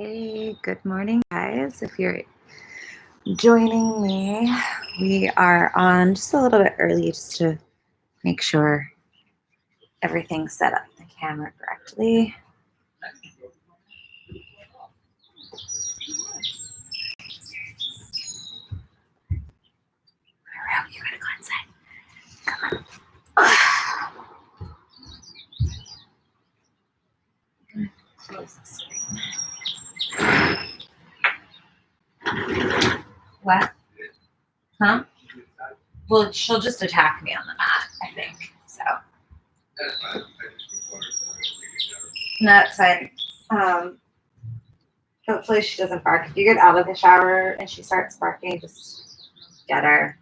Hey, good morning, guys. If you're joining me, we are on just a little bit early just to make sure everything's set up the camera correctly. You gotta go inside. Come on. Close the screen. What? Huh? Well, she'll just attack me on the mat, I think. So. No, that's fine. Hopefully she doesn't bark. If you get out of the shower and she starts barking, just get her.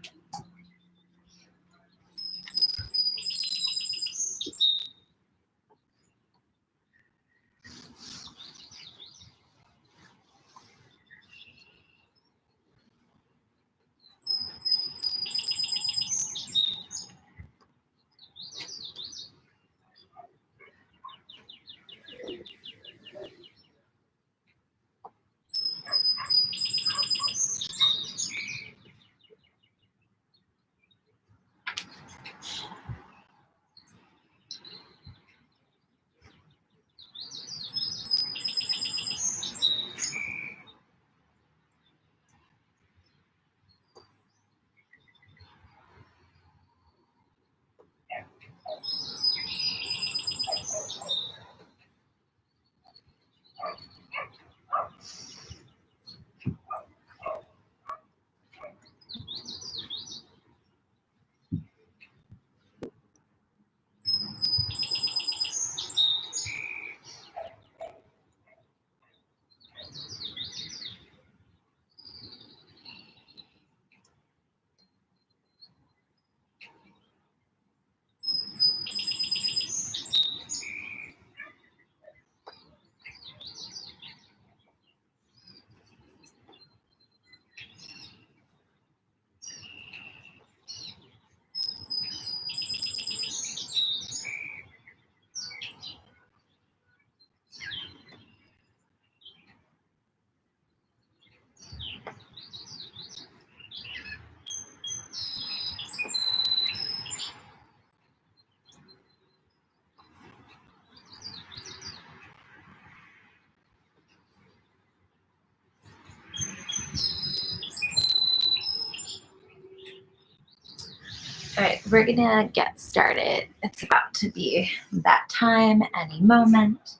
All right, we're gonna get started. It's about to be that time, any moment.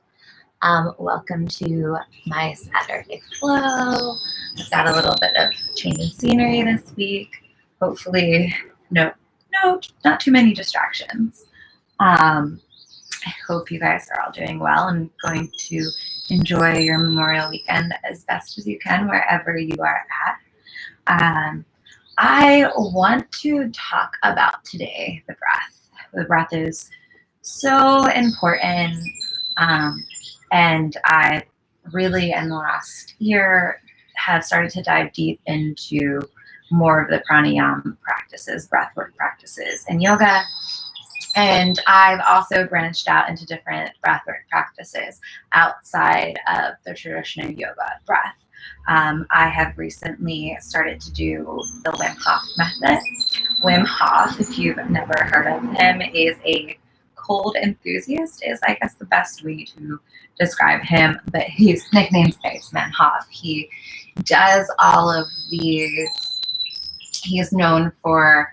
Welcome to my Saturday flow. I've got a little bit of change in scenery this week. Hopefully, no, not too many distractions. I hope you guys are all doing well and going to enjoy your Memorial Weekend as best as you can wherever you are at. I want to talk about today the breath. The breath is so important, and I really in the last year have started to dive deep into more of the pranayama practices, breathwork practices, and yoga. And I've also branched out into different breathwork practices outside of the traditional yoga breath. I have recently started to do the Wim Hof method. Wim Hof, if you've never heard of him, is a cold enthusiast, is I guess the best way to describe him, but his nicknamed Iceman Hof. He does all of these, he is known for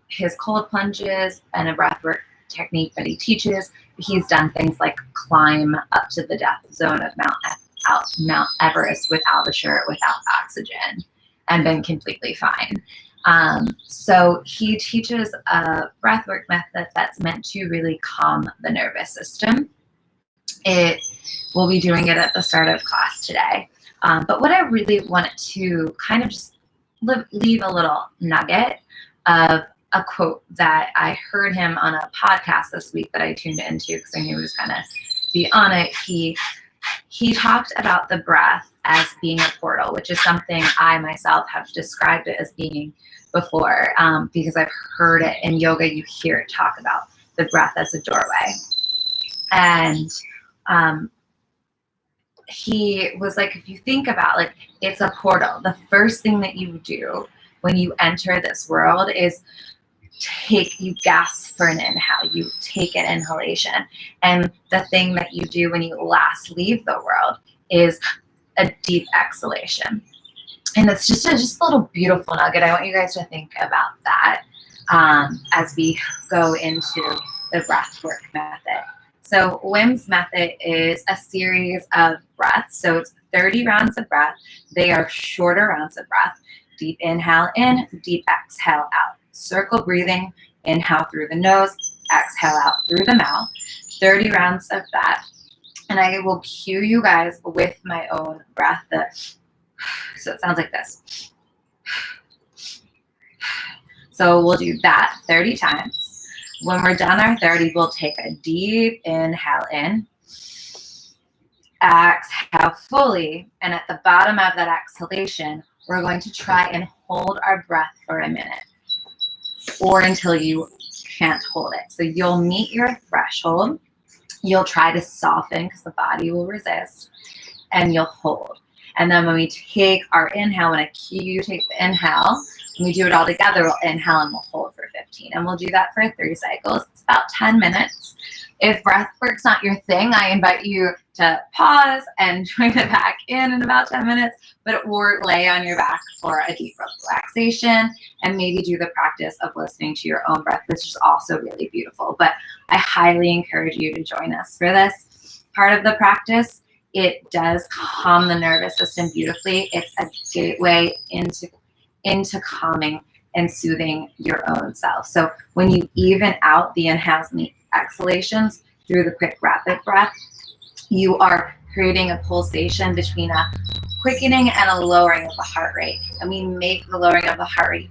his cold plunges and a breathwork technique that he teaches. He's done things like climb up to the death zone of Mount Everest without a shirt, without oxygen, and been completely fine. So he teaches a breathwork method that's meant to really calm the nervous system. We'll be doing it at the start of class today. But what I really wanted to kind of just leave a little nugget of a quote that I heard him on a podcast this week that I tuned into because I knew he was going to be on it. He talked about the breath as being a portal, which is something I myself have described it as being before, because I've heard it in yoga. You hear it talk about the breath as a doorway. And he was like, if you think about, like, it's a portal. The first thing that you do when you enter this world is you gasp for an inhale, you take an inhalation. And the thing that you do when you last leave the world is a deep exhalation. And it's just a little beautiful nugget. I want you guys to think about that as we go into the breathwork method. So Wim's method is a series of breaths. So it's 30 rounds of breath. They are shorter rounds of breath. Deep inhale in, deep exhale out. Circle breathing, inhale through the nose, exhale out through the mouth. 30 rounds of that. And I will cue you guys with my own breath. So it sounds like this. So we'll do that 30 times. When we're done our 30, we'll take a deep inhale in. Exhale fully. And at the bottom of that exhalation, we're going to try and hold our breath for a minute or until you can't hold it. So you'll meet your threshold. You'll try to soften because the body will resist, and you'll hold. And then when we take our inhale, when I cue you take the inhale, when we do it all together, we'll inhale and we'll hold for 15. And we'll do that for 3 cycles. It's about 10 minutes. If breathwork's not your thing, I invite you to pause and join it back in about 10 minutes, or lay on your back for a deep relaxation and maybe do the practice of listening to your own breath, which is also really beautiful. But I highly encourage you to join us for this part of the practice. It does calm the nervous system beautifully. It's a gateway into calming and soothing your own self. So when you even out the inhales and the exhalations through the quick rapid breath, you are creating a pulsation between a quickening and a lowering of the heart rate. And we make the lowering of the heart rate,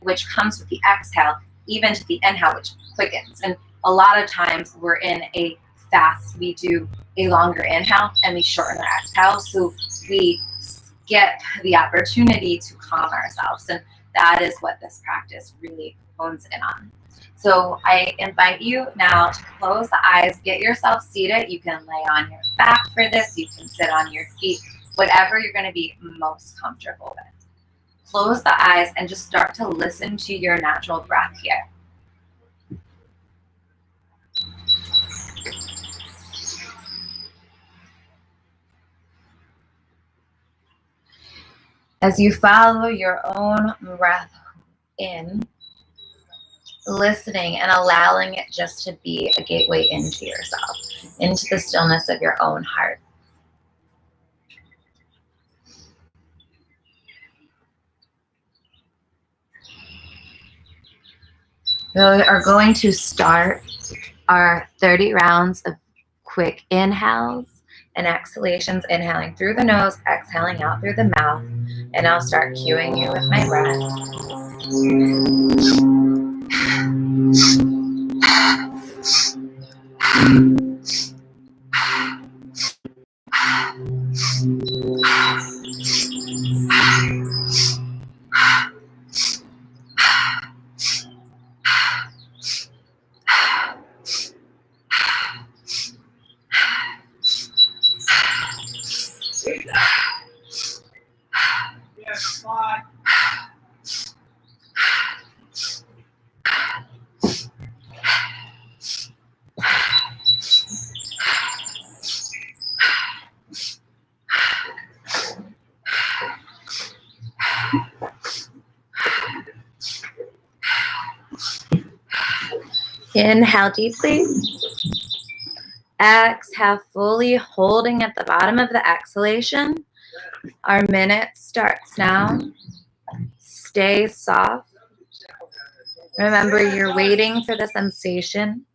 which comes with the exhale, even to the inhale, which quickens. And a lot of times we're in a fast, we do a longer inhale and we shorten our exhale. So we skip the opportunity to calm ourselves. And that is what this practice really hones in on. So I invite you now to close the eyes, get yourself seated. You can lay on your back for this. You can sit on your feet, whatever you're going to be most comfortable with. Close the eyes and just start to listen to your natural breath here. As you follow your own breath in, listening and allowing it just to be a gateway into yourself, into the stillness of your own heart. We are going to start our 30 rounds of quick inhales and exhalations, inhaling through the nose, exhaling out through the mouth. And I'll start cueing you with my breath. Inhale deeply. Exhale fully, holding at the bottom of the exhalation. Our minute starts now. Stay soft. Remember, you're waiting for the sensation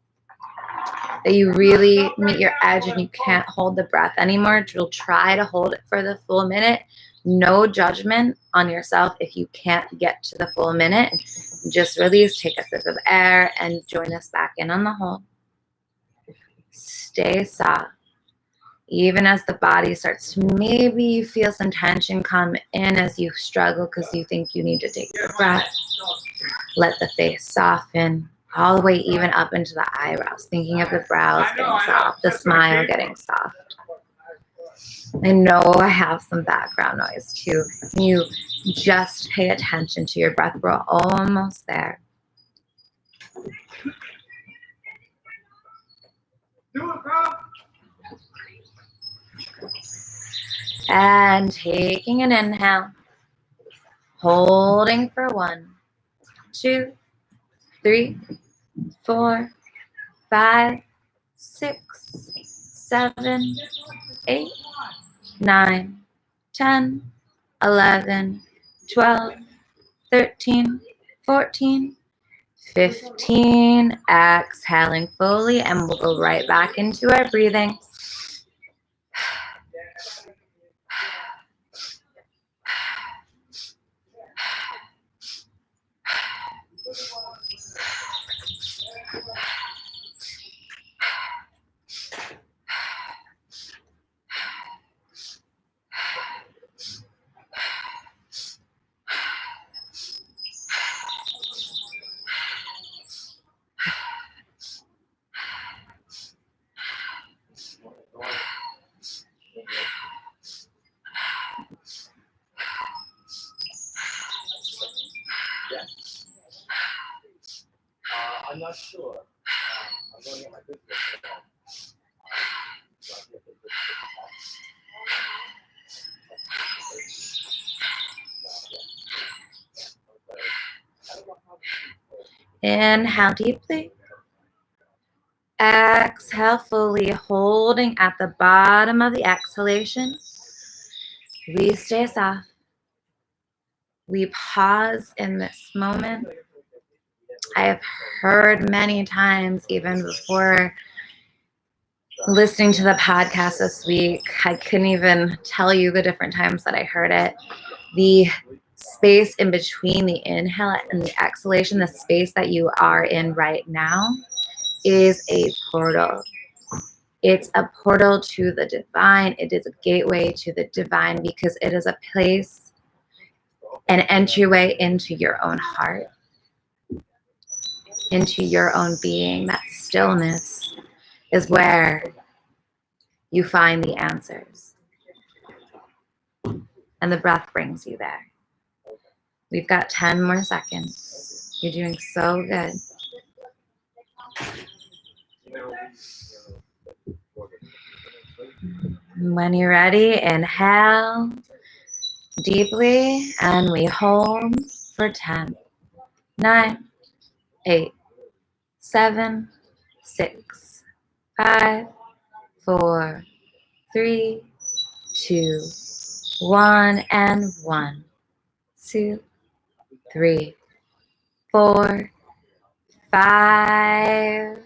that you really meet your edge and you can't hold the breath anymore. You'll try to hold it for the full minute. No judgment on yourself if you can't get to the full minute. Just release, take a sip of air, and join us back in on the hold. Stay soft. Even as the body starts to maybe feel some tension come in as you struggle because you think you need to take a breath. Let the face soften all the way even up into the eyebrows, thinking of the brows getting soft, the smile getting soft. I know I have some background noise too. You just pay attention to your breath. We're almost there. Do it, bro. And taking an inhale, holding for 1, 2, 3, 4, 5, 6, 7, 8, 9, 10, 11, 12, 13, 14, 15. Exhaling fully, and we'll go right back into our breathing. I'm not sure. I'm going at my business. Inhale deeply. Exhale fully, holding at the bottom of the exhalation. We stay soft. We pause in this moment. I have heard many times, even before listening to the podcast this week, I couldn't even tell you the different times that I heard it. The space in between the inhale and the exhalation, the space that you are in right now, is a portal. It's a portal to the divine. It is a gateway to the divine because it is a place, an entryway into your own heart, into your own being. That stillness is where you find the answers. And the breath brings you there. We've got 10 more seconds. You're doing so good. When you're ready, inhale deeply, and we hold for 10, 9, 8, 7, 6, 5, 4, 3, 2, 1, and 1, 2, 3, 4, 5.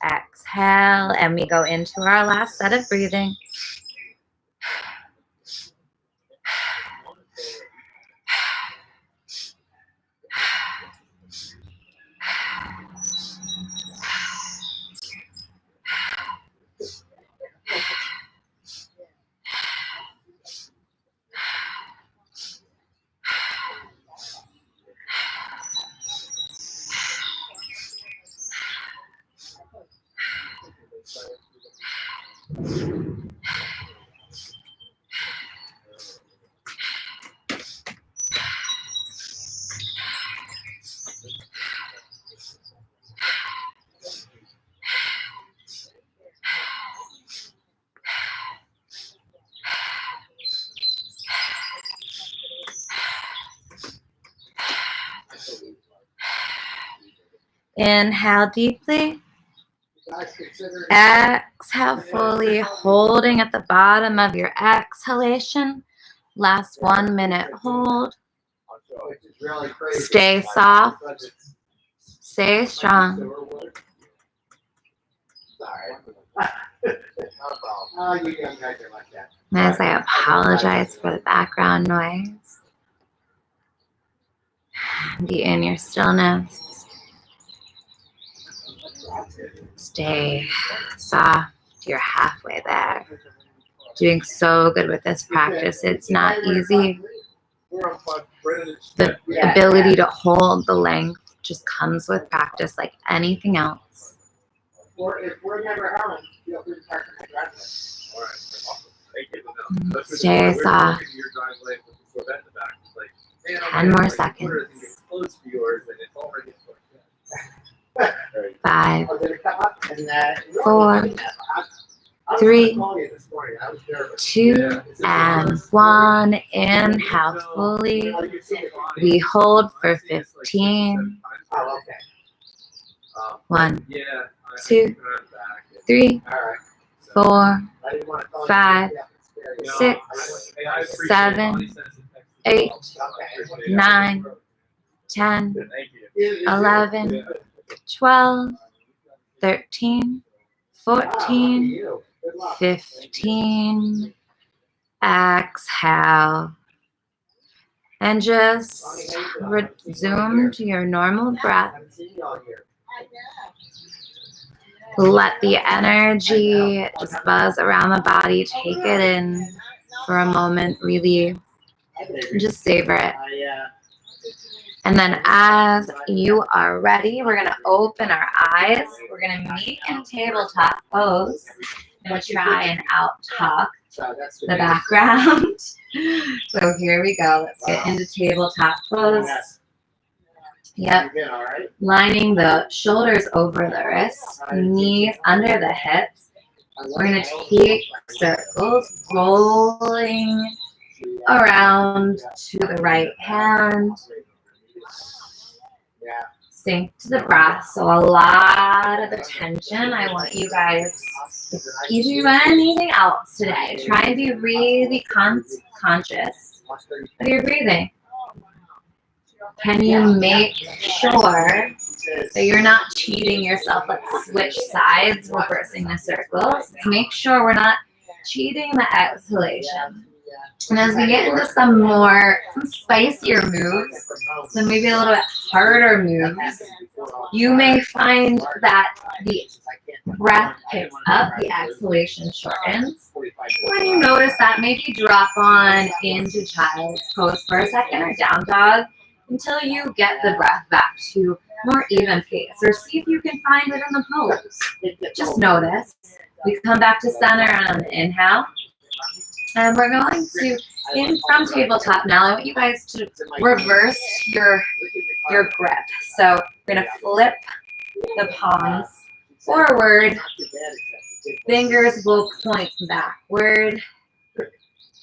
Exhale, and we go into our last set of breathing. Inhale deeply. Exhale fully, holding at the bottom of your exhalation. Last 1 minute hold. Stay soft. Stay strong. As I apologize for the background noise. Be in your stillness. Stay soft. You're halfway there. Doing so good with this practice. It's not easy. The ability to hold the length just comes with practice like anything else. Or if we're never home, feel free to park in my driveway. All right. Awesome. Thank you. Stay soft. 10 more seconds. 5, 4, 3, 2, and 1. Inhale fully. We hold for 15. 1, 2, 3, 4, 5, 6, 7, 8, 9, 10, 11, 12, 13, 14, 15. Exhale. And just resume to your normal breath. Let the energy just buzz around the body. Take it in for a moment, really. Just savor it. And then as you are ready, we're going to open our eyes. We're going to meet in tabletop pose. I'm going to try and out-talk the background. So here we go. Let's get into tabletop pose. Yep. Lining the shoulders over the wrists, knees under the hips. We're going to take circles, rolling around to the right hand. Sink to the breath. So a lot of attention. I want you guys, if you do anything else today, try and be really conscious of your breathing. Can you make sure that you're not cheating yourself? Let's switch sides, reversing the circles. Make sure we're not cheating the exhalation. And as we get into some spicier moves, so maybe a little bit harder moves, you may find that the breath picks up, the exhalation shortens. When you notice that, maybe drop on into child's pose for a second or down dog until you get the breath back to more even pace, or see if you can find it in the pose. Just notice. We come back to center on an inhale. And we're going to, from tabletop now, I want you guys to reverse your grip. So we're going to flip the palms forward. Fingers will point backward.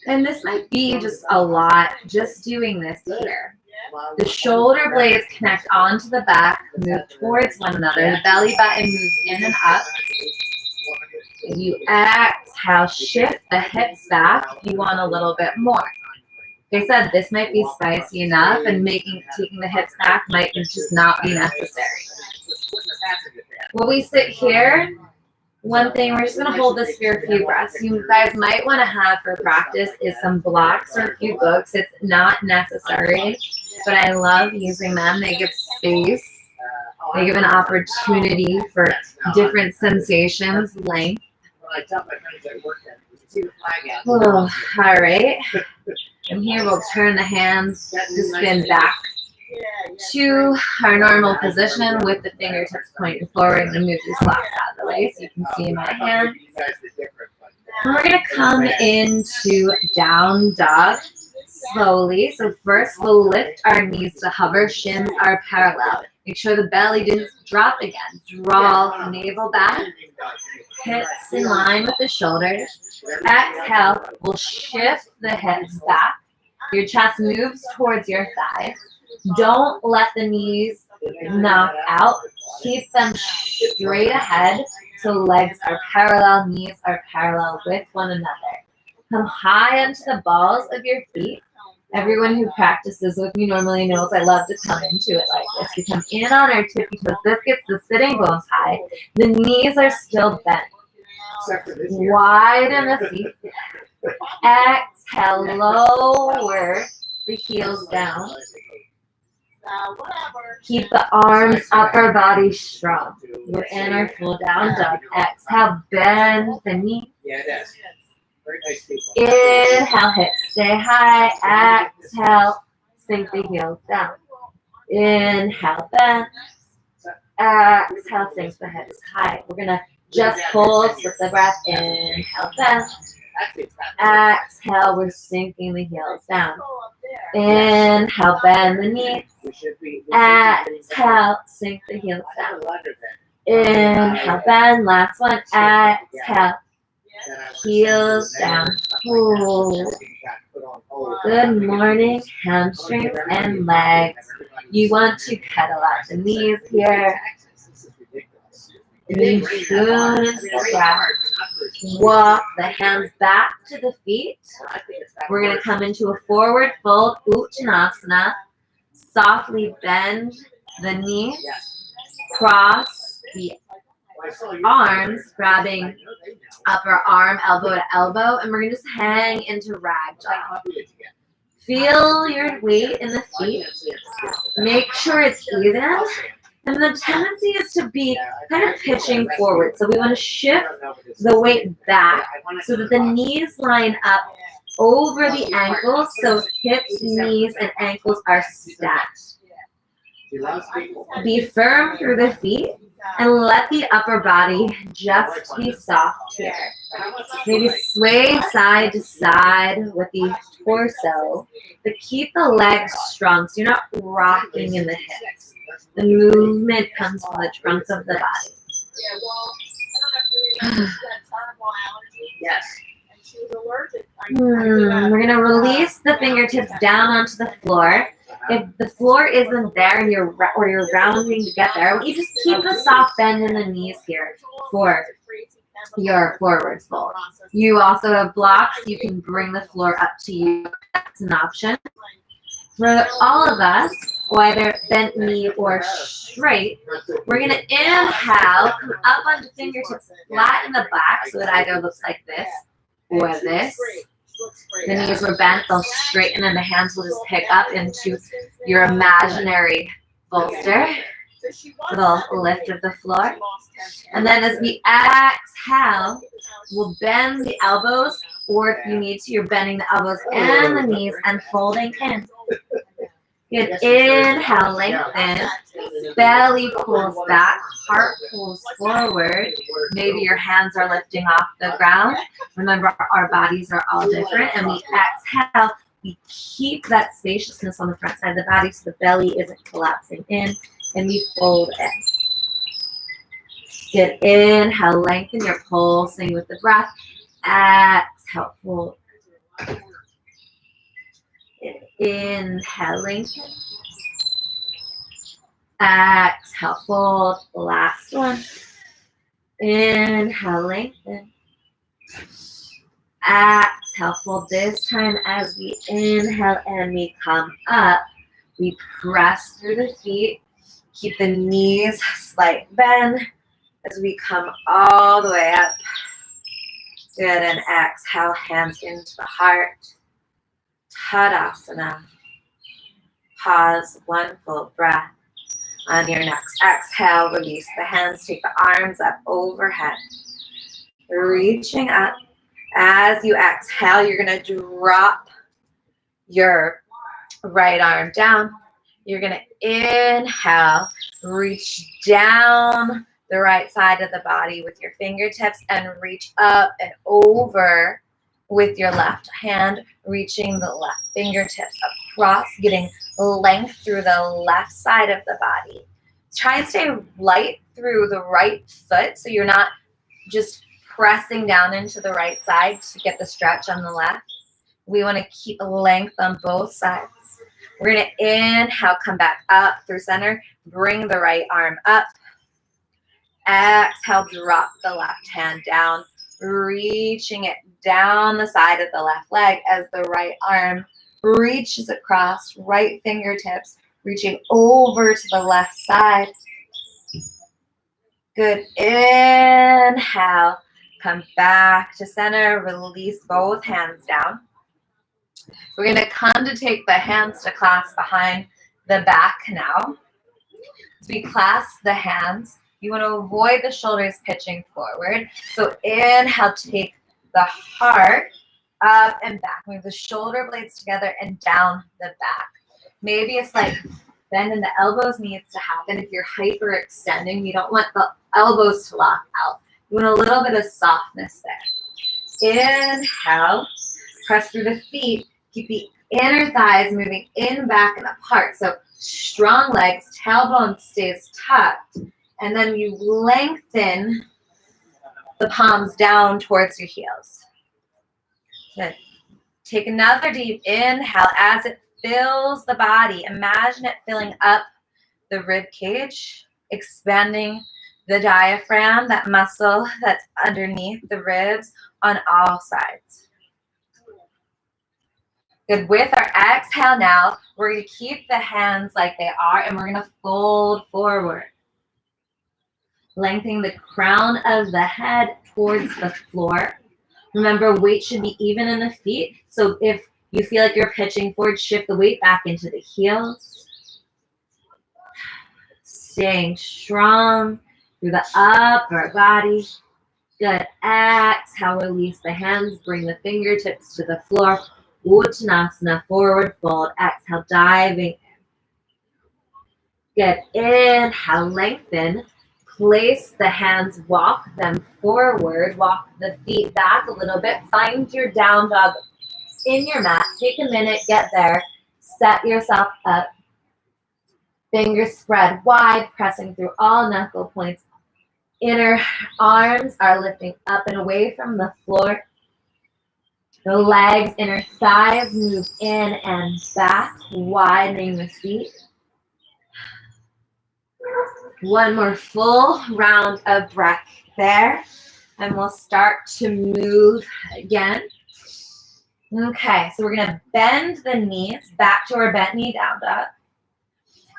And this might be just a lot, just doing this here. The shoulder blades connect onto the back, move towards one another. The belly button moves in and up. If you exhale, shift the hips back if you want a little bit more. Like I said, this might be spicy enough, and taking the hips back might just not be necessary. When we sit here, one thing, we're just going to hold this for a few breaths. You guys might want to have for practice is some blocks or a few books. It's not necessary, but I love using them. They give space. They give an opportunity for different sensations, length. Oh, all right. From here, we'll turn the hands to spin back to our normal position with the fingertips pointing forward, and move these blocks out of the way so you can see my hand. And we're going to come into down dog slowly. So first, we'll lift our knees to hover. Shins are parallel. Make sure the belly didn't drop again. Draw navel back. Hips in line with the shoulders. Exhale, we'll shift the hips back. Your chest moves towards your thighs. Don't let the knees knock out. Keep them straight ahead so legs are parallel, knees are parallel with one another. Come high onto the balls of your feet. Everyone who practices with me normally knows I love to come into it like this. We come in on our tippy toes. This gets the sitting bones high. The knees are still bent. Widen the feet. Exhale, lower the heels down. Keep the arms, upper body strong. We're in our full down dog. Exhale, bend the knee. Inhale, hips stay high. Exhale, sink the heels down. Inhale, bend. Exhale, sink the hips high. We're going to just hold with the breath. Inhale, bend. Exhale, we're sinking the heels down. Inhale, bend the knees. Exhale, sink the heels down. Inhale, bend. Last one. Exhale, heels down. Hold. Good morning, hamstrings and legs. You want to pedal out the knees here. Tune into the breath. Walk the hands back to the feet. We're going to come into a forward fold, Uttanasana. Softly bend the knees. Cross the arms, grabbing upper arm, elbow to elbow, and we're going to just hang into ragdoll. Feel your weight in the feet. Make sure it's even. And the tendency is to be kind of pitching forward. So we want to shift the weight back so that the knees line up over the ankles. So hips, knees, and ankles are stacked. Be firm through the feet and let the upper body just be soft here. Maybe sway side to side with the torso, but keep the legs strong so you're not rocking in the hips. The movement comes from the trunk of the body. Yes. We're going to release the fingertips down onto the floor. If the floor isn't there and you're rounding to get there, you just keep a soft bend in the knees here for your forward fold. You also have blocks. You can bring the floor up to you. That's an option. For all of us, whether bent knee or straight, we're going to inhale, come up onto fingertips, flat in the back, so that either looks like this or this. The knees were bent, they'll straighten, and the hands will just pick up into your imaginary bolster. Little lift of the floor. And then as we exhale, we'll bend the elbows, or if you need to, you're bending the elbows and the knees and folding in. Good. Inhale, lengthen. Belly pulls back, heart pulls forward. Maybe your hands are lifting off the ground. Remember, our bodies are all different. And we exhale. We keep that spaciousness on the front side of the body so the belly isn't collapsing in. And we fold in. Good. Inhale, lengthen your pulsing with the breath. Exhale, fold. Inhale, lengthen. Exhale, fold. Last one. Inhale, lengthen. Exhale, fold. This time as we inhale and we come up, we press through the feet. Keep the knees slight bend as we come all the way up. Good, and exhale, hands into the heart. Tadasana. Pause, one full breath. On your next exhale, release the hands, take the arms up overhead. Reaching up. As you exhale, you're going to drop your right arm down. You're going to inhale, reach down the right side of the body with your fingertips and reach up and over with your left hand, reaching the left fingertips across, getting length through the left side of the body. Try and stay light through the right foot so you're not just pressing down into the right side to get the stretch on the left. We want to keep length on both sides. We're going to inhale, come back up through center, bring the right arm up. Exhale, drop the left hand down, reaching it down the side of the left leg as the right arm reaches across, right fingertips reaching over to the left side. Good. Inhale, come back to center, release both hands down. We're going to come to take the hands to clasp behind the back now. As we clasp the hands, you want to avoid the shoulders pitching forward. So inhale, take the heart up and back. Move the shoulder blades together and down the back. Maybe a slight bend in the elbows needs to happen. If you're hyperextending, you don't want the elbows to lock out. You want a little bit of softness there. Inhale, press through the feet. Keep the inner thighs moving in, back, and apart. So strong legs, tailbone stays tucked. And then you lengthen the palms down towards your heels. Good. Take another deep inhale as it fills the body. Imagine it filling up the rib cage, expanding the diaphragm, that muscle that's underneath the ribs on all sides. Good. With our exhale now, we're going to keep the hands like they are, and we're going to fold forward. Lengthening the crown of the head towards the floor. Remember, weight should be even in the feet. So if you feel like you're pitching forward, shift the weight back into the heels. Staying strong through the upper body. Good. Exhale, release the hands. Bring the fingertips to the floor. Uttanasana, forward fold. Exhale, diving in. Good. Inhale, lengthen. Place the hands, walk them forward. Walk the feet back a little bit. Find your down dog in your mat. Take a minute, get there. Set yourself up. Fingers spread wide, pressing through all knuckle points. Inner arms are lifting up and away from the floor. The legs, inner thighs move in and back, widening the feet. One more full round of breath there, and we'll start to move again. Okay, so we're going to bend the knees back to our bent knee down dog.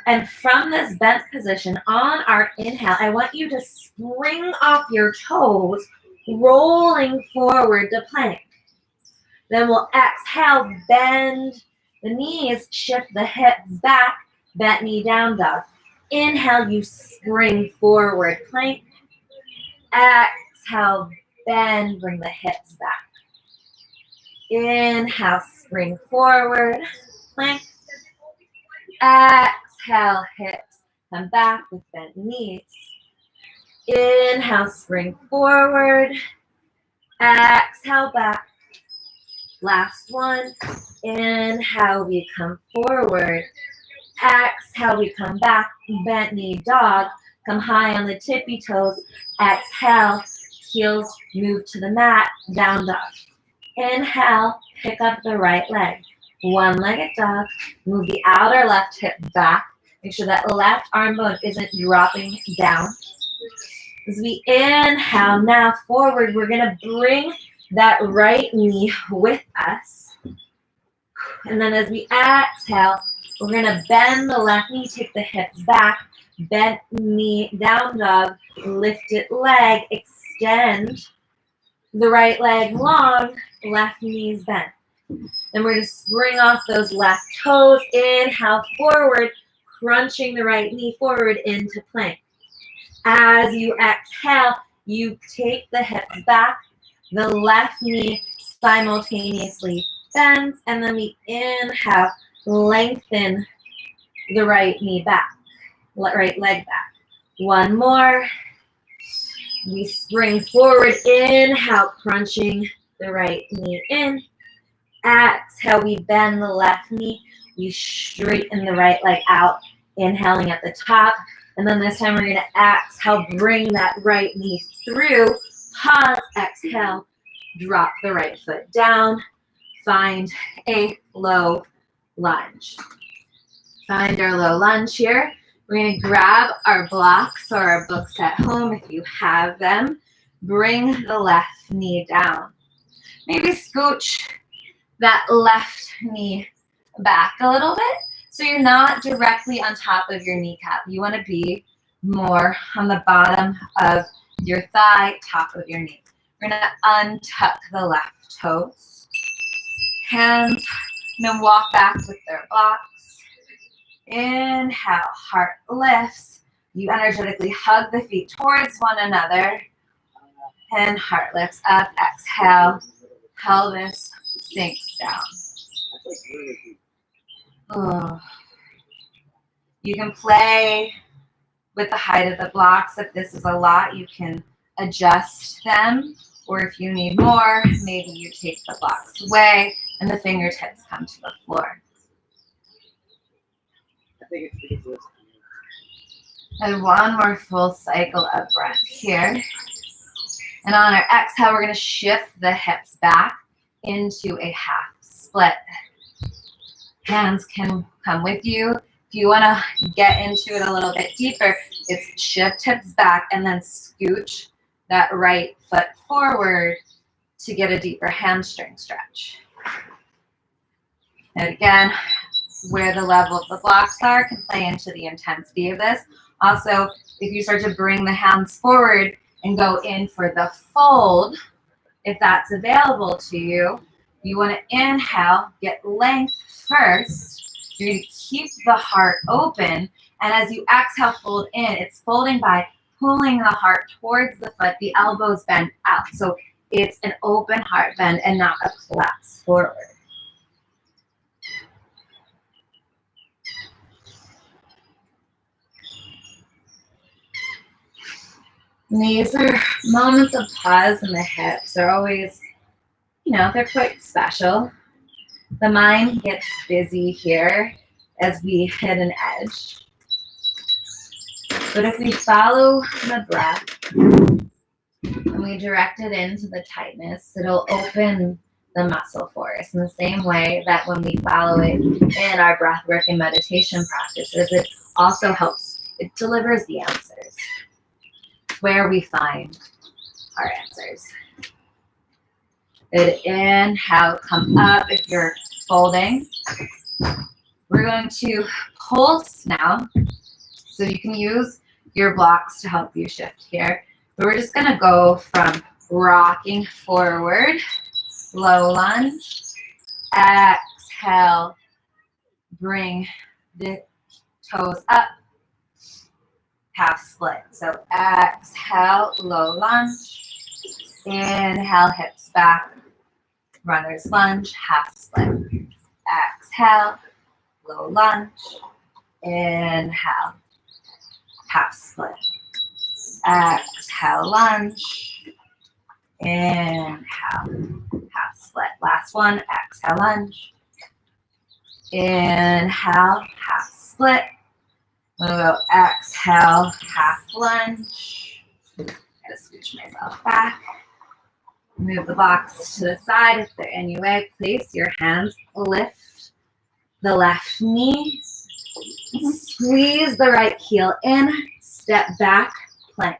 And from this bent position, on our inhale, I want you to spring off your toes, rolling forward to plank. Then we'll exhale, bend the knees, shift the hips back, bent knee down dog. Inhale, you spring forward, plank. Exhale, bend, bring the hips back. Inhale, spring forward, plank. Exhale, hips come back with bent knees. Inhale, spring forward. Exhale, back. Last one. Inhale, we come forward. Exhale, we come back. Bent knee dog. Come high on the tippy toes. Exhale, heels move to the mat. Down dog. Inhale, pick up the right leg. One-legged dog. Move the outer left hip back. Make sure that left arm bone isn't dropping down. As we inhale now forward, we're going to bring that right knee with us. And then as we exhale, we're going to bend the left knee, take the hips back, bent knee, down dog, lifted leg, extend the right leg long, left knee's bent. Then we're going to spring off those left toes, inhale forward, crunching the right knee forward into plank. As you exhale, you take the hips back, the left knee simultaneously bends, and then we inhale, lengthen the right knee back, right leg back. One more. We spring forward, inhale, crunching the right knee in. Exhale, we bend the left knee. We straighten the right leg out, inhaling at the top. And then this time we're going to exhale, bring that right knee through. Pause, exhale, drop the right foot down. Find a low lunge. Find our low lunge here. We're going to grab our blocks or our books at home if you have them. Bring the left knee down. Maybe scooch that left knee back a little bit so you're not directly on top of your kneecap. You want to be more on the bottom of your thigh, top of your knee. We're going to untuck the left toes. Hands, and then walk back with their blocks. Inhale, heart lifts. You energetically hug the feet towards one another. And heart lifts up. Exhale, pelvis sinks down. Oh. You can play with the height of the blocks. If this is a lot, you can adjust them Or if you need more, maybe you take the blocks away and the fingertips come to the floor. I think it's because And one more full cycle of breath here. And on our exhale, we're going to shift the hips back into a half split. Hands can come with you. If you want to get into it a little bit deeper, it's shift hips back and then scooch that right foot forward to get a deeper hamstring stretch. And again, where the level of the blocks are can play into the intensity of this. Also, if you start to bring the hands forward and go in for the fold, if that's available to you, you want to inhale, get length first. You're going to keep the heart open. And as you exhale, fold in, it's folding by pulling the heart towards the foot, the elbows bend out. So it's an open heart bend and not a collapse forward. And these are moments of pause in the hips. They're always, they're quite special. The mind gets busy here as we hit an edge. But if we follow the breath and we direct it into the tightness, it'll open the muscle for us in the same way that when we follow it in our breath work and meditation practices, it also helps. It delivers the answers. Where we find our answers. Good inhale, come up if you're folding. We're going to pulse now. So you can use your blocks to help you shift here. But we're just gonna go from rocking forward, low lunge, exhale, bring the toes up, half split. So exhale, low lunge, inhale, hips back, runner's lunge, half split. Exhale, low lunge, inhale, half split. Exhale, lunge, inhale, half split. Last one, exhale, lunge, inhale, half split. I'm gonna go exhale, half lunge. Gotta scooch myself back. Move the blocks to the side if they're in your way. Place your hands, lift the left knee, squeeze the right heel in, step back, plank.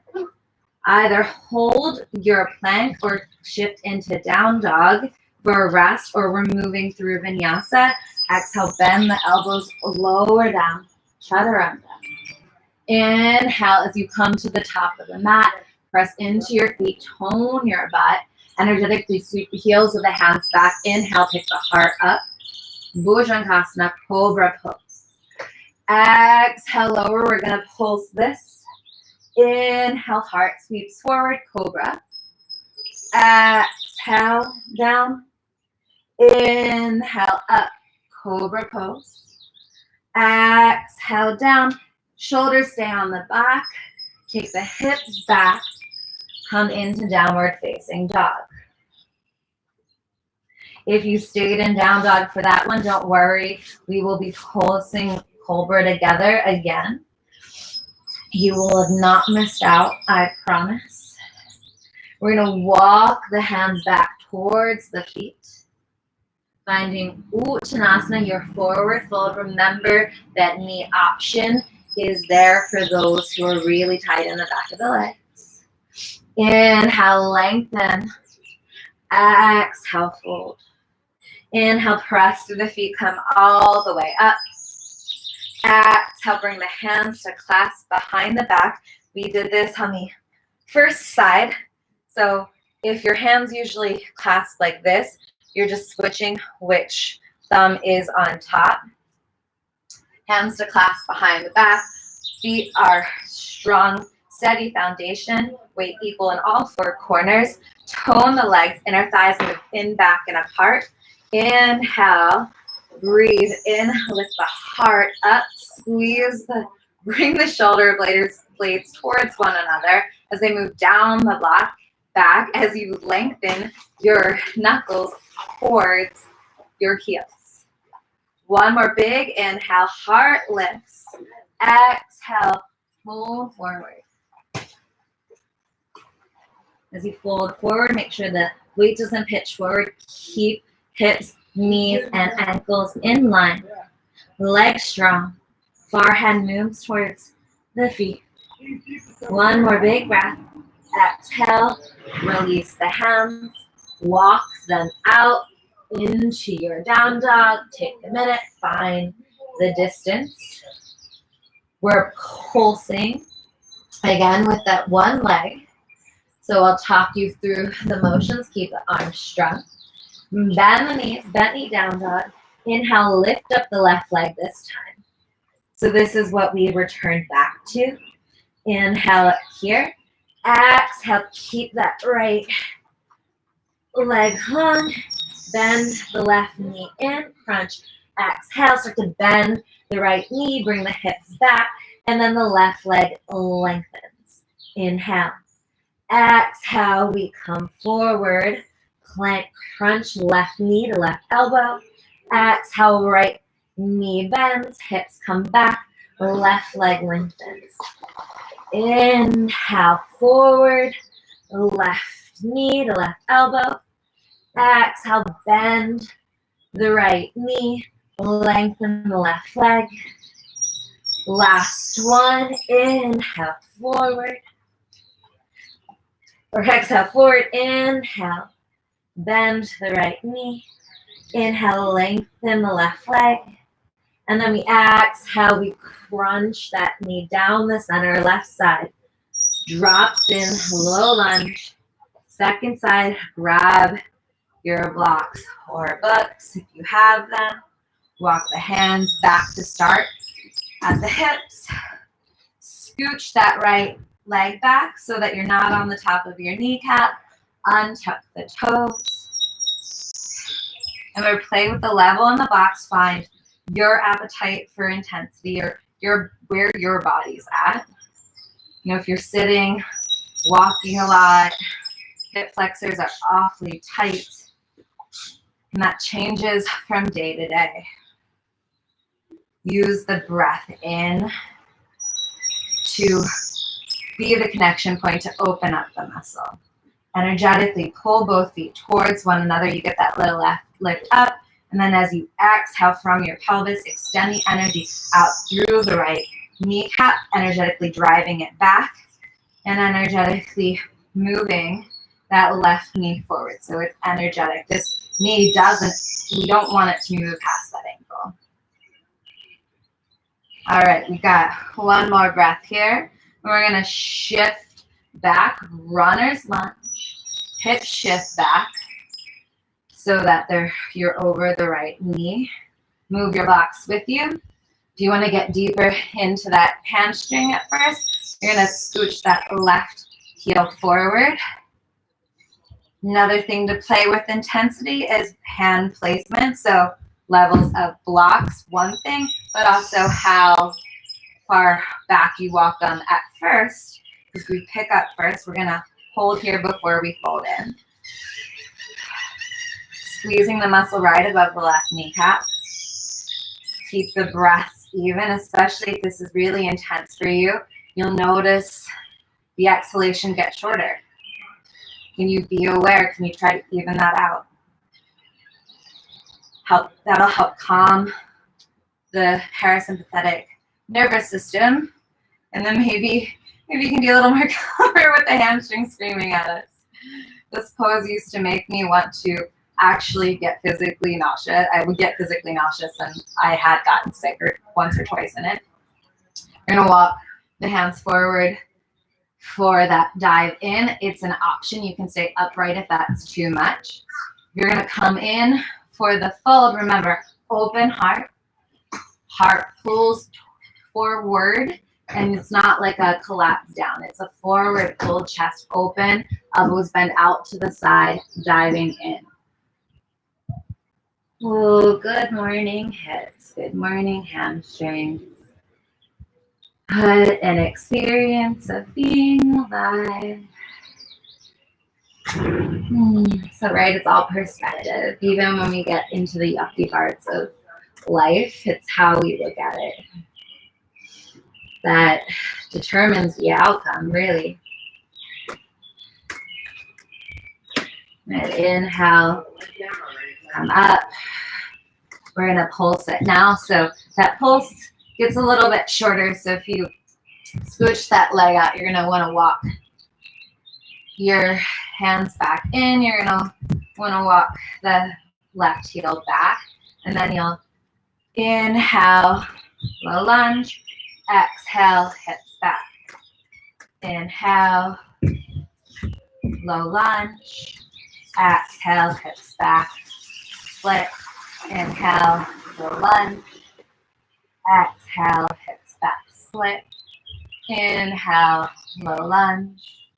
Either hold your plank or shift into down dog for a rest, or we're moving through vinyasa. Exhale, bend the elbows, lower down, chaturanga. Inhale as you come to the top of the mat, press into your feet, tone your butt, energetically sweep the heels of the hands back. Inhale, pick the heart up, Bhujangasana, cobra pose. Exhale, lower, we're gonna pulse this. Inhale, heart sweeps forward, cobra. Exhale, down. Inhale, up, cobra pose. Exhale, down. Shoulders stay on the back. Take the hips back. Come into downward facing dog. If you stayed in down dog for that one, don't worry. We will be pulsing cobra together again. You will have not missed out, I promise. We're going to walk the hands back towards the feet. Finding Uttanasana, your forward fold. Remember that knee option is there for those who are really tight in the back of the legs. Inhale, lengthen. Exhale, fold. Inhale, press through the feet, come all the way up. Exhale, bring the hands to clasp behind the back. We did this on the first side. So if your hands usually clasp like this, you're just switching which thumb is on top. Hands to clasp behind the back. Feet are strong, steady foundation. Weight equal in all four corners. Tone the legs, inner thighs move in, back, and apart. Inhale, breathe in, lift the heart up, bring the shoulder blades towards one another as they move down the block. back as you lengthen your knuckles towards your heels. One more big inhale, heart lifts. Exhale, fold forward. As you fold forward, make sure the weight doesn't pitch forward. Keep hips, knees, and ankles in line. Legs strong. Forehead moves towards the feet. One more big breath. Exhale, release the hands. Walk them out into your down dog. Take a minute, find the distance. We're pulsing again with that one leg. So I'll talk you through the motions. Keep the arms strung. Bend the knees, bent knee down dog. Inhale, lift up the left leg this time. So this is what we return back to. Inhale up here. Exhale, keep that right leg hung. Bend the left knee in, crunch. Exhale, start to bend the right knee, bring the hips back, and then the left leg lengthens. Inhale. Exhale, we come forward. Plank, crunch, left knee to left elbow. Exhale, right knee bends, hips come back, left leg lengthens. Inhale, forward, left knee to left elbow. Exhale, bend the right knee, lengthen the left leg. Last one, inhale, forward. Or exhale, forward, inhale, bend the right knee. Inhale, lengthen the left leg. And then we exhale, we crunch that knee down the center, left side. Drops in, low lunge. Second side, grab your blocks or books if you have them. Walk the hands back to start at the hips. Scooch that right leg back so that you're not on the top of your kneecap. Untuck the toes. And we're play with the level in the box. Find your appetite for intensity or where your body's at. You know, if you're sitting, walking a lot, hip flexors are awfully tight. And that changes from day to day. Use the breath in to be the connection point to open up the muscle. Energetically pull both feet towards one another. You get that little left lift up. And then as you exhale from your pelvis, extend the energy out through the right kneecap, energetically driving it back and energetically moving that left knee forward. So it's energetic. This knee we don't want it to move past that ankle. All right, we got one more breath here. We're gonna shift back, runner's lunge, hip shift back so that you're over the right knee. Move your blocks with you. If you wanna get deeper into that hamstring at first, you're gonna scooch that left heel forward. Another thing to play with intensity is hand placement. So levels of blocks, one thing, but also how far back you walk them at first. Because we pick up first, we're gonna hold here before we fold in. Squeezing the muscle right above the left kneecap. Keep the breath even, especially if this is really intense for you. You'll notice the exhalation get shorter. Can you be aware? Can you try to even that out? That'll help calm the parasympathetic nervous system. And then maybe you can be a little more calmer with the hamstring screaming at us. This pose used to make me want to actually get physically nauseous. I would get physically nauseous, and I had gotten sick once or twice in it. You're gonna walk the hands forward for that dive in. It's an option. You can stay upright if that's too much. You're gonna come in for the fold. Remember, open heart. Heart pulls forward, and it's not like a collapse down. It's a forward pull, chest open, elbows bend out to the side, diving in. Oh, good morning, hips. Good morning, hamstrings. What an experience of being alive. So right, it's all perspective. Even when we get into the yucky parts of life, it's how we look at it that determines the outcome, really. And inhale, come up. We're gonna pulse it now. So that pulse gets a little bit shorter. So if you scooch that leg out, you're gonna wanna walk your hands back in. You're gonna wanna walk the left heel back. And then you'll inhale, low lunge. Exhale, hips back. Inhale, low lunge. Exhale, hips back. Split. Inhale, low lunge. Exhale, hips back. Split. Inhale, low lunge.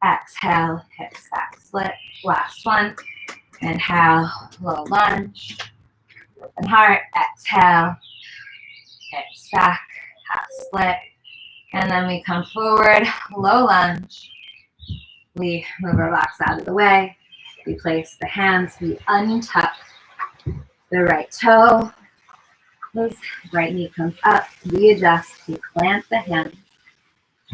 Exhale, hips back. Split. Last one. Inhale, low lunge. Open heart. Exhale, hips back. Half split. And then we come forward, low lunge. We move our blocks out of the way. We place the hands, we untuck the right toe. This right knee comes up, we adjust, we plant the hands.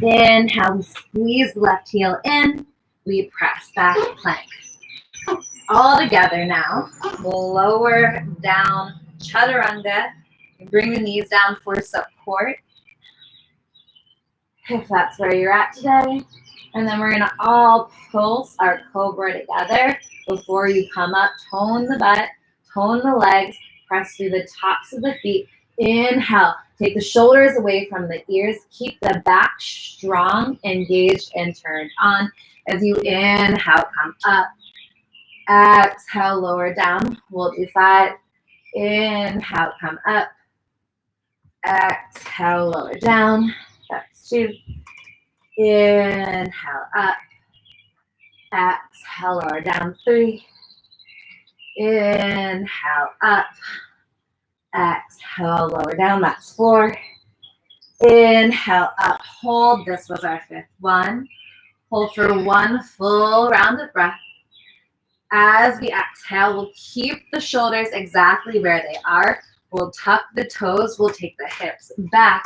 Inhale, we squeeze the left heel in, we press back, plank. All together now, we'll lower down chaturanga. Bring the knees down for support, if that's where you're at today. And then we're gonna all pulse our cobra together before you come up. Tone the butt, tone the legs, press through the tops of the feet. Inhale, take the shoulders away from the ears. Keep the back strong, engaged, and turned on. As you inhale, come up. Exhale, lower down. We'll do 5. Inhale, come up. Exhale, lower down. That's 2. Inhale, up. Exhale, lower down. 3. Inhale, up. Exhale, lower down. That's 4. Inhale, up. Hold. This was our 5th one. Hold for 1 full round of breath. As we exhale, we'll keep the shoulders exactly where they are. We'll tuck the toes. We'll take the hips back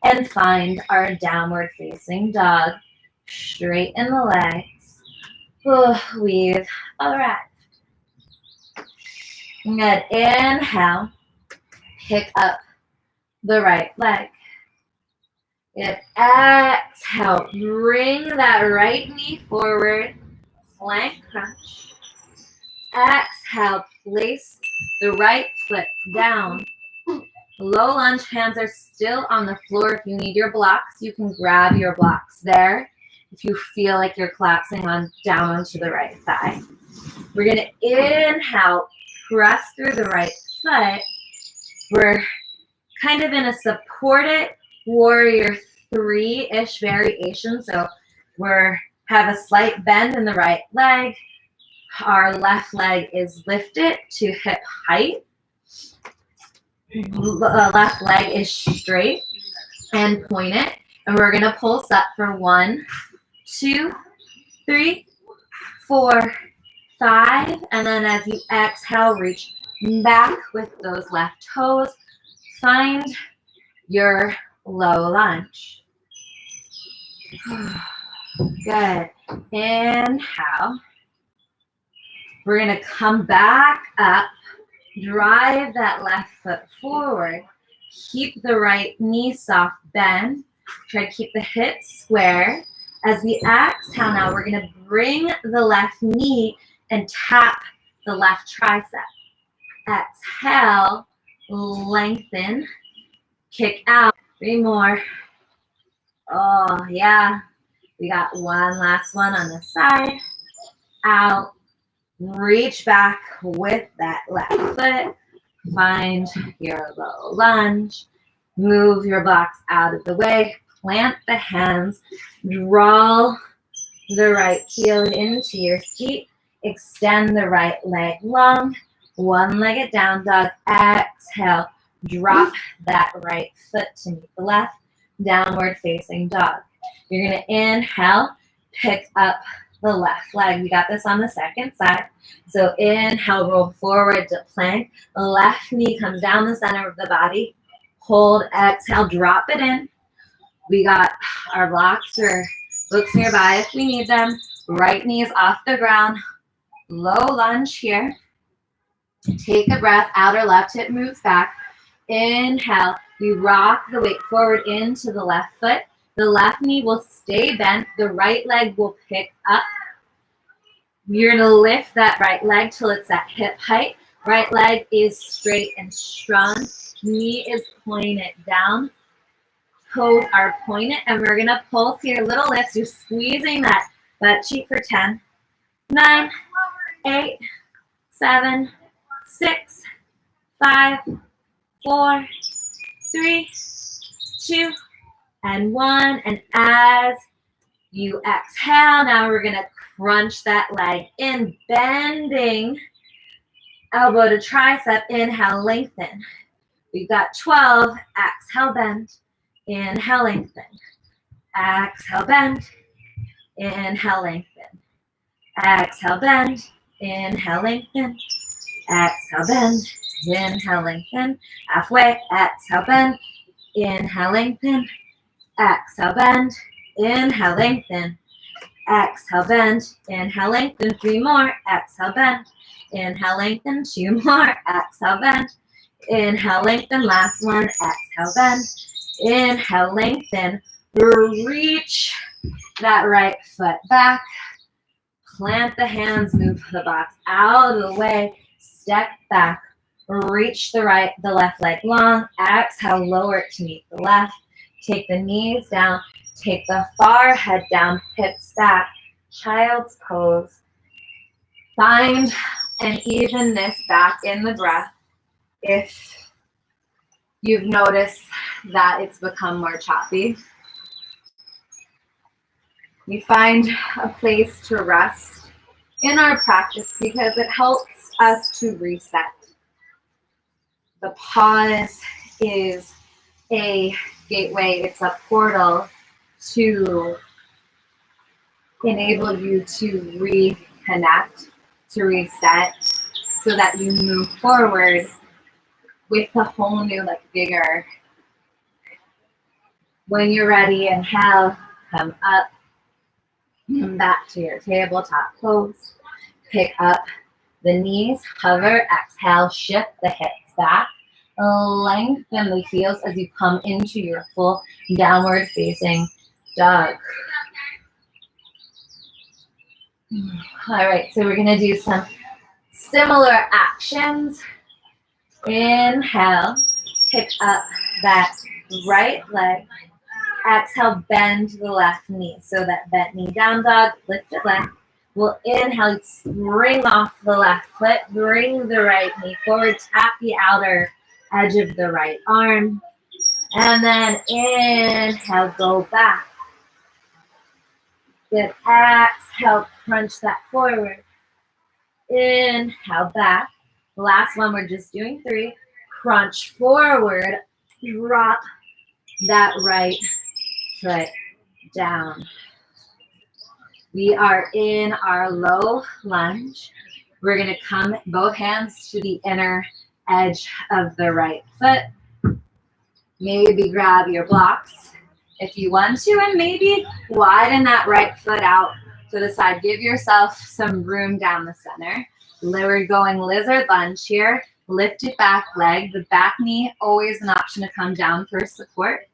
and find our downward facing dog. Straighten the legs. We've arrived. Good. Inhale. Pick up the right leg. Good. Exhale. Bring that right knee forward. Plank crunch. Exhale. Place the right foot down. Low lunge, hands are still on the floor. If you need your blocks, you can grab your blocks there. If you feel like you're collapsing on down onto the right thigh. We're gonna inhale, press through the right foot. We're kind of in a supported warrior 3-ish variation. So we're have a slight bend in the right leg. Our left leg is lifted to hip height. Left leg is straight and pointed. And we're gonna pulse up for 1, 2, 3, 4, 5. And then as you exhale, reach back with those left toes. Find your low lunge. Good. Inhale. We're gonna come back up. Drive that left foot forward. Keep the right knee soft bend. Try to keep the hips square. As we exhale now, we're going to bring the left knee and tap the left tricep. Exhale, lengthen, kick out. 3 more. Oh, yeah. We got one last one on the side. Out. Reach back with that left foot. Find your low lunge. Move your blocks out of the way. Plant the hands. Draw the right heel into your seat. Extend the right leg long. One-legged down dog. Exhale. Drop that right foot to meet the left. Downward facing dog. You're going to inhale. Pick up the left leg. We got this on the second side. So inhale, roll forward to plank. The left knee comes down the center of the body. Hold, exhale, drop it in. We got our blocks or books nearby if we need them. Right knee is off the ground. Low lunge here. Take a breath. Outer left hip moves back. Inhale. We rock the weight forward into the left foot. The left knee will stay bent. The right leg will pick up. You're going to lift that right leg till it's at hip height. Right leg is straight and strong. Knee is pointed down. Toes are pointed. And we're going to pulse here. Little lifts. You're squeezing that butt cheek for 10, 9, 8, 7, 6, 5, 4, 3, 2, and 1. And as you exhale, now we're going to crunch that leg in, bending elbow to tricep. Inhale, lengthen. We've got 12. Exhale, bend. Inhale, lengthen. Exhale, bend. Inhale, lengthen. Exhale, bend. Inhale, lengthen. Exhale, bend. Inhale, lengthen. Halfway. Exhale, bend. Inhale, lengthen. Exhale, bend. Inhale, lengthen. Exhale, bend. Inhale, lengthen. 3 more. Exhale, bend. Inhale, lengthen. 2 more. Exhale, bend. Inhale, lengthen. Last one. Exhale, bend. Inhale, lengthen. Reach that right foot back. Plant the hands. Move the box out of the way. Step back. Reach the left leg long. Exhale, lower it to meet the left. Take the knees down. Take the far head down. Hips back. Child's pose. Find an evenness back in the breath if you've noticed that it's become more choppy. We find a place to rest in our practice because it helps us to reset. The pause is a gateway, it's a portal to enable you to reconnect, to reset, so that you move forward with a whole new vigor. When you're ready, inhale, come up, come back to your tabletop pose. Pick up the knees, hover, exhale, shift the hips back. Lengthen the heels as you come into your full downward facing dog. All right, so we're gonna do some similar actions. Inhale, pick up that right leg. Exhale, bend the left knee. So that bent knee down dog, lift the leg. We'll inhale, spring off the left foot, bring the right knee forward, tap the outer edge of the right arm. And then inhale, go back. Good. Exhale, crunch that forward. Inhale, back. The last one, we're just doing 3. Crunch forward, drop that right foot down. We are in our low lunge. We're going to come both hands to the inner edge of the right foot. Maybe grab your blocks if you want to, and maybe widen that right foot out to the side. Give yourself some room down the center. We're going lizard lunge here. Lifted back leg. The back knee, always an option to come down for support.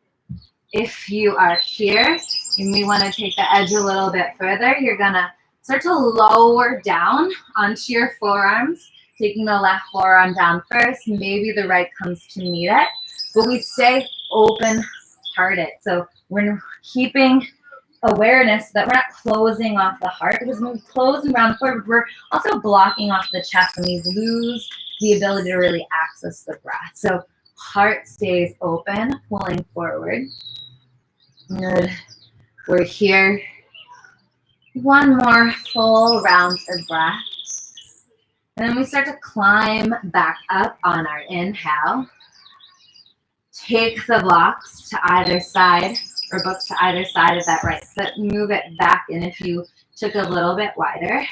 If you are here, you may want to take the edge a little bit further. You're going to start to lower down onto your forearms, taking the left forearm down first. Maybe the right comes to meet it, but we stay open-hearted. So we're keeping awareness that we're not closing off the heart, because when we close and round forward, we're also blocking off the chest, and we lose the ability to really access the breath. So heart stays open, pulling forward. Good. We're here. One more full round of breath. And then we start to climb back up on our inhale. Take the blocks to either side, or books to either side of that right foot. Move it back. And if you took a little bit wider.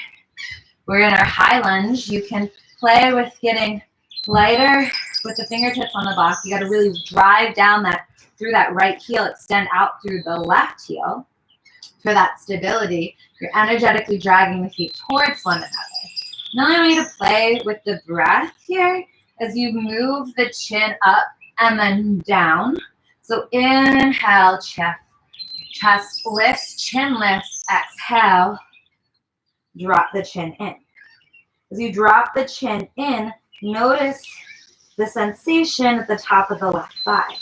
We're in our high lunge. You can play with getting lighter with the fingertips on the block. You got to really drive down that through that right heel, extend out through the left heel for that stability. You're energetically dragging the feet towards one another. Another way to play with the breath here is you move the chin up and then down. So inhale, chest lifts, chin lifts, exhale, drop the chin in. As you drop the chin in, notice the sensation at the top of the left thigh.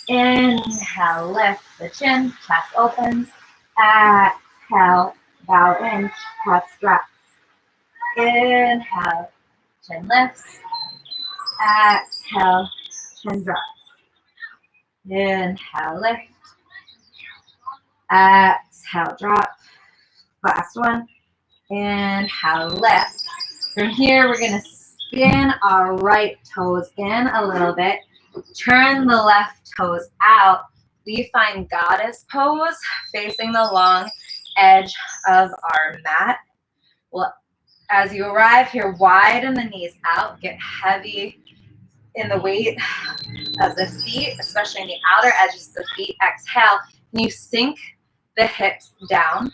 Inhale, lift the chin, chest opens. Exhale, bow in, chest drops. Inhale, chin lifts. Exhale, chin drops. Inhale, lift. Exhale, drop. Last one. Inhale, lift. From here, we're going to spin our right toes in a little bit. Turn the left toes out. We find goddess pose facing the long edge of our mat. Well, as you arrive here, widen the knees out. Get heavy in the weight of the feet, especially in the outer edges of the feet. Exhale. You sink the hips down.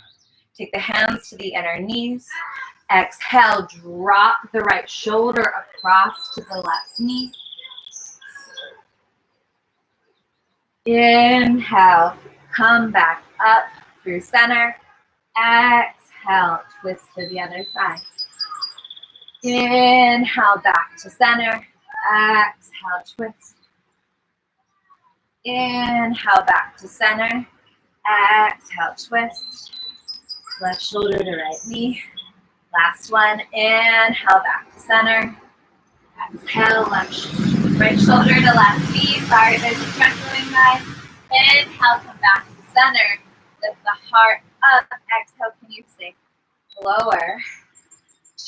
Take the hands to the inner knees. Exhale, drop the right shoulder across to the left knee. Inhale, come back up through center. Exhale, twist to the other side. Inhale, back to center. Exhale, twist. Inhale, back to center. Exhale, twist. Left shoulder to right knee. Last one. Inhale, back to center. Exhale, right shoulder to left knee. Sorry, there's a stretch going by. Inhale, come back to center. Lift the heart up. Exhale, can you sink lower?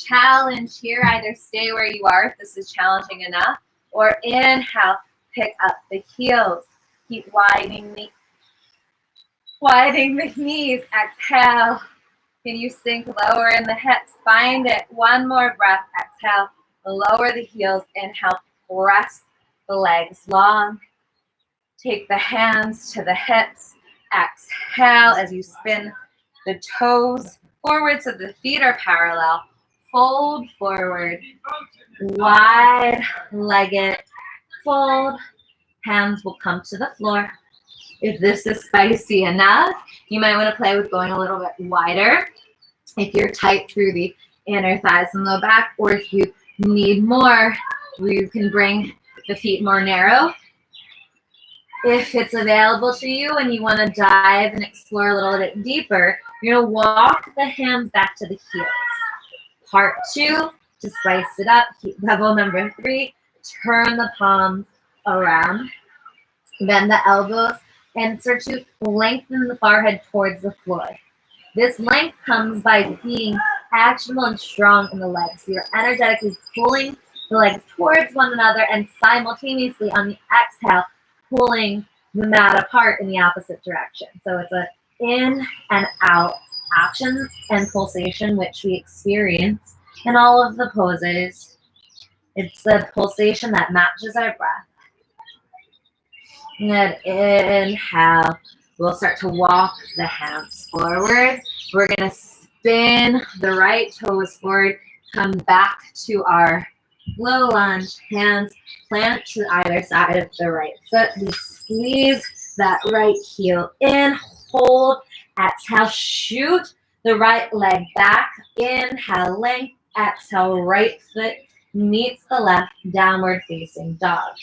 Challenge here. Either stay where you are if this is challenging enough, or inhale, pick up the heels. Keep widening the knees. Exhale. Can you sink lower in the hips? Find it. One more breath. Exhale. Lower the heels. Inhale. Press the legs long. Take the hands to the hips. Exhale as you spin the toes forward so the feet are parallel. Fold forward. Wide-legged. Fold. Hands will come to the floor. If this is spicy enough, you might want to play with going a little bit wider if you're tight through the inner thighs and low back, or if you need more, you can bring the feet more narrow. If it's available to you and you want to dive and explore a little bit deeper, you're going to walk the hands back to the heels. Part 2, to spice it up, level number 3, turn the palms around, bend the elbows, and start to lengthen the forehead towards the floor. This length comes by being actionable and strong in the legs. So you're energetically pulling the legs towards one another and simultaneously on the exhale, pulling the mat apart in the opposite direction. So it's a in and out action and pulsation, which we experience in all of the poses. It's the pulsation that matches our breath. Good. Inhale. We'll start to walk the hands forward. We're going to spin the right toes forward. Come back to our low lunge. Hands plant to either side of the right foot. We squeeze that right heel in. Hold. Exhale. Shoot the right leg back. Inhale. Length. Exhale. Right foot meets the left. Downward facing dog.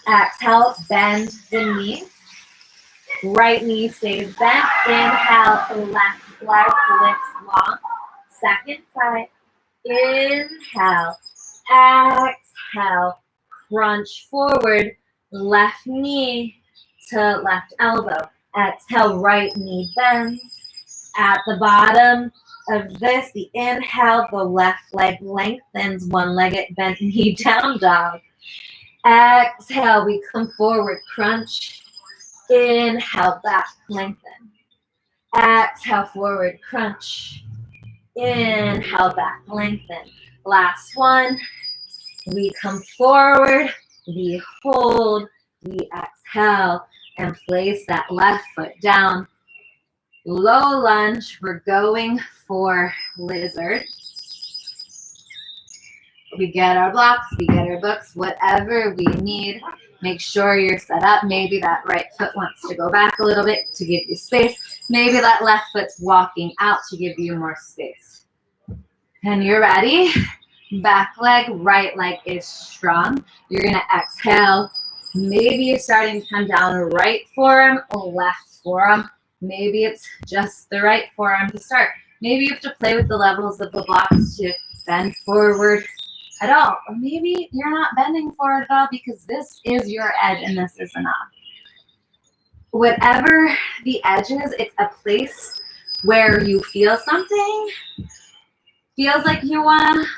Exhale, bend the knees. Right knee stays bent. Inhale, left leg lifts long. Second side. Inhale. Exhale. Crunch forward. Left knee to left elbow. Exhale, right knee bends. At the bottom of this, the inhale, the left leg lengthens. One-legged bent knee down dog. Exhale, we come forward, crunch. Inhale, back, lengthen. Exhale, forward crunch. Inhale, back lengthen. Last one. We come forward, we hold, we exhale, and place that left foot down. Low lunge, we're going for lizard. We get our blocks, we get our books, whatever we need. Make sure you're set up. Maybe that right foot wants to go back a little bit to give you space. Maybe that left foot's walking out to give you more space. And you're ready. Back leg, right leg is strong. You're gonna exhale. Maybe you're starting to come down right forearm, left forearm. Maybe it's just the right forearm to start. Maybe you have to play with the levels of the blocks to bend forward at all. Or maybe you're not bending forward at all because this is your edge and this is enough. Whatever the edge is, it's a place where you feel something, feels like you want to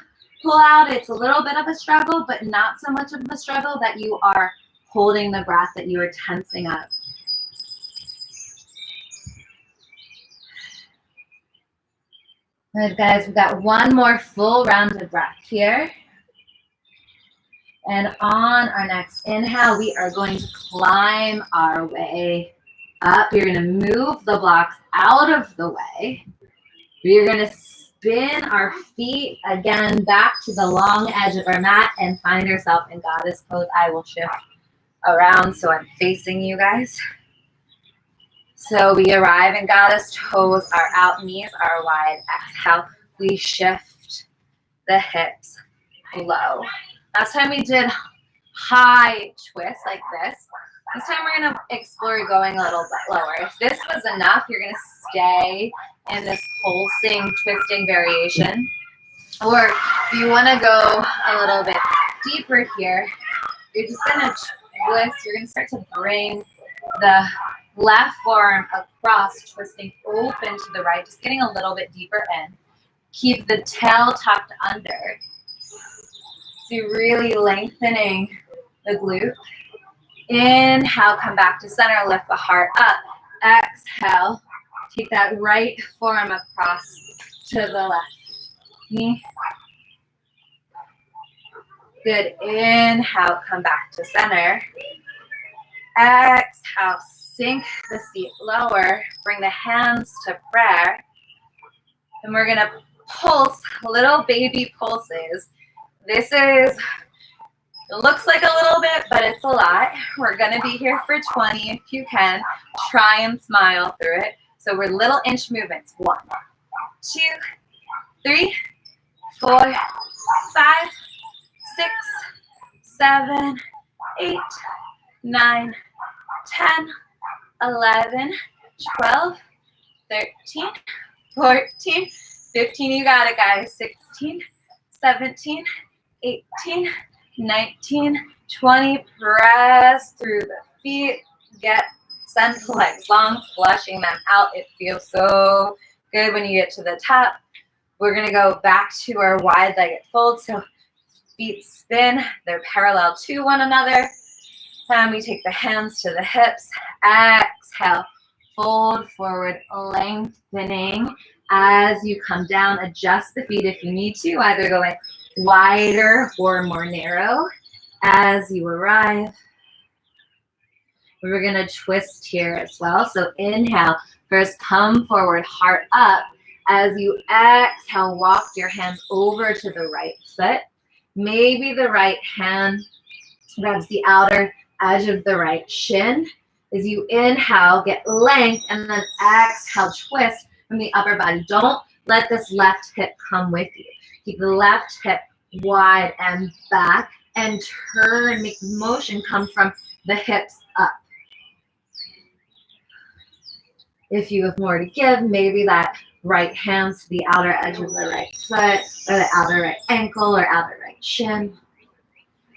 pull out. It's a little bit of a struggle, but not so much of a struggle that you are holding the breath, that you are tensing up. Good, guys, we've got one more full rounded breath here. And on our next inhale, we are going to climb our way up. You're going to move the blocks out of the way. You're going to spin our feet again back to the long edge of our mat and find yourself in goddess pose. I will shift around so I'm facing you guys. So we arrive in goddess pose. Our out knees are wide. Exhale. We shift the hips low. Last time we did high twist like this. This time we're going to explore going a little bit lower. If this was enough, you're going to stay in this pulsing, twisting variation. Or if you want to go a little bit deeper here, you're just going to twist. You're going to start to bring the left forearm across, twisting open to the right, just getting a little bit deeper in. Keep the tail tucked under. So you're really lengthening the glute. Inhale, come back to center, lift the heart up. Exhale, take that right forearm across to the left knee. Good. Inhale, come back to center. Exhale, sink the seat lower. Bring the hands to prayer. And we're going to pulse, little baby pulses. This is, it looks like a little bit, but it's a lot. We're going to be here for 20 if you can. Try and smile through it. So we're little inch movements. 1, 2, 3, 4, 5, 6, 7, 8, 9, 10, 11, 12, 13, 14, 15. You got it, guys. 16, 17, 18, 19, 20. Press through the feet. Send the legs long, flushing them out. It feels so good when you get to the top. We're going to go back to our wide-legged fold. So feet spin. They're parallel to one another. And we take the hands to the hips. Exhale. Fold forward, lengthening. As you come down, adjust the feet if you need to, either going wider or more narrow as you arrive. We're going to twist here as well. So inhale, first come forward, heart up. As you exhale, walk your hands over to the right foot. Maybe the right hand grabs the outer edge of the right shin. As you inhale, get length, and then exhale, twist from the upper body. Don't let this left hip come with you. Keep the left hip wide and back, and turn, make the motion come from the hips up. If you have more to give, maybe that right hand to the outer edge of the right foot, or the outer right ankle, or outer right shin.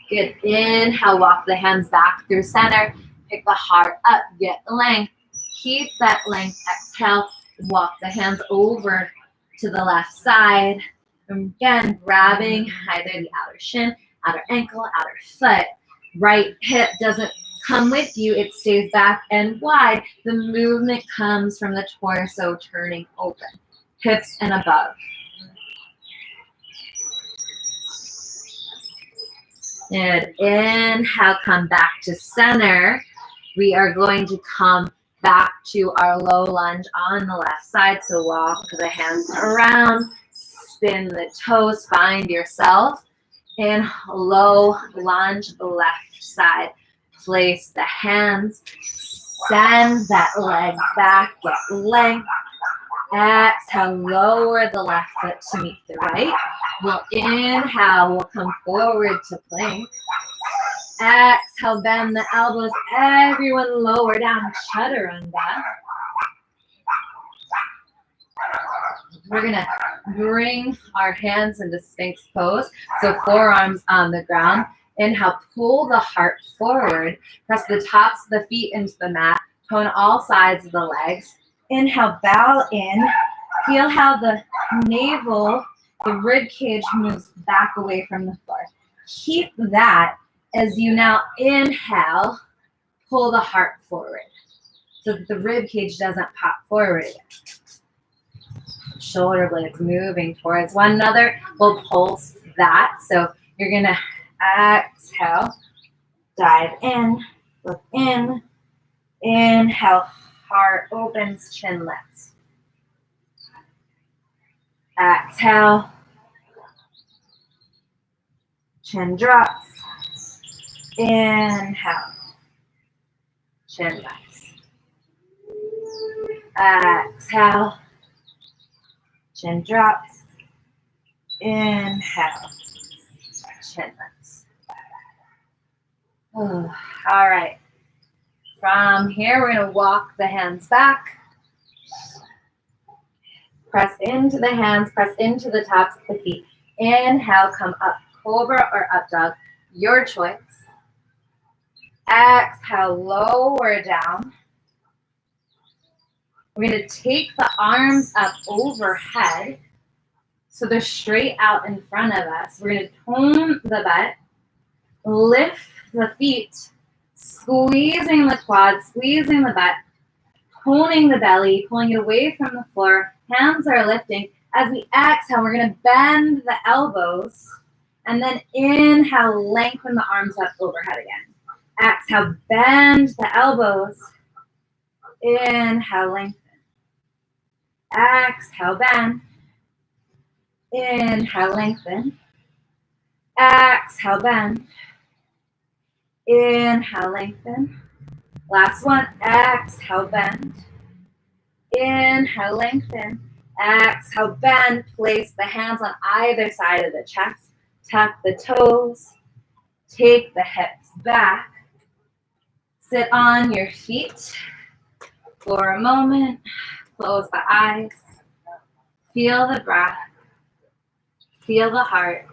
Good. Inhale, walk the hands back through center. Pick the heart up, get length. Keep that length. Exhale, walk the hands over to the left side. And again, grabbing either the outer shin, outer ankle, outer foot. Right hip doesn't come with you. It stays back and wide. The movement comes from the torso turning open, hips and above. And inhale, come back to center. We are going to come back to our low lunge on the left side. So walk the hands around, spin the toes, find yourself in low lunge, left side. Place the hands, send that leg back, get length. Exhale, lower the left foot to meet the right. We'll inhale, we'll come forward to plank. Exhale, bend the elbows. Everyone lower down, chaturanga. We're gonna bring our hands into Sphinx pose. So forearms on the ground. Inhale, pull the heart forward. Press the tops of the feet into the mat. Tone all sides of the legs. Inhale, bow in. Feel how the navel, the rib cage moves back away from the floor. Keep that as you now inhale, pull the heart forward so that the rib cage doesn't pop forward. Shoulder blades moving towards one another. We'll pulse that. So you're gonna exhale, dive in, look in, inhale, heart opens, chin lifts. Exhale, chin drops. Inhale, chin lifts. Exhale, chin drops. Inhale, chin lifts. All right. From here, we're going to walk the hands back. Press into the hands, press into the tops of the feet. Inhale, come up, cobra or up dog, your choice. Exhale, lower down. We're going to take the arms up overhead so they're straight out in front of us. We're going to tone the butt, lift the feet, squeezing the quads, squeezing the butt, toning the belly, pulling it away from the floor. Hands are lifting. As we exhale, we're going to bend the elbows and then inhale, lengthen the arms up overhead again. Exhale, bend the elbows. Inhale, lengthen. Exhale, bend. Inhale, lengthen. Exhale, bend. Inhale, lengthen. Last one. Exhale, bend. Inhale, lengthen. Exhale, bend. Place the hands on either side of the chest. Tuck the toes. Take the hips back. Sit on your feet for a moment. Close the eyes. Feel the breath. Feel the heart.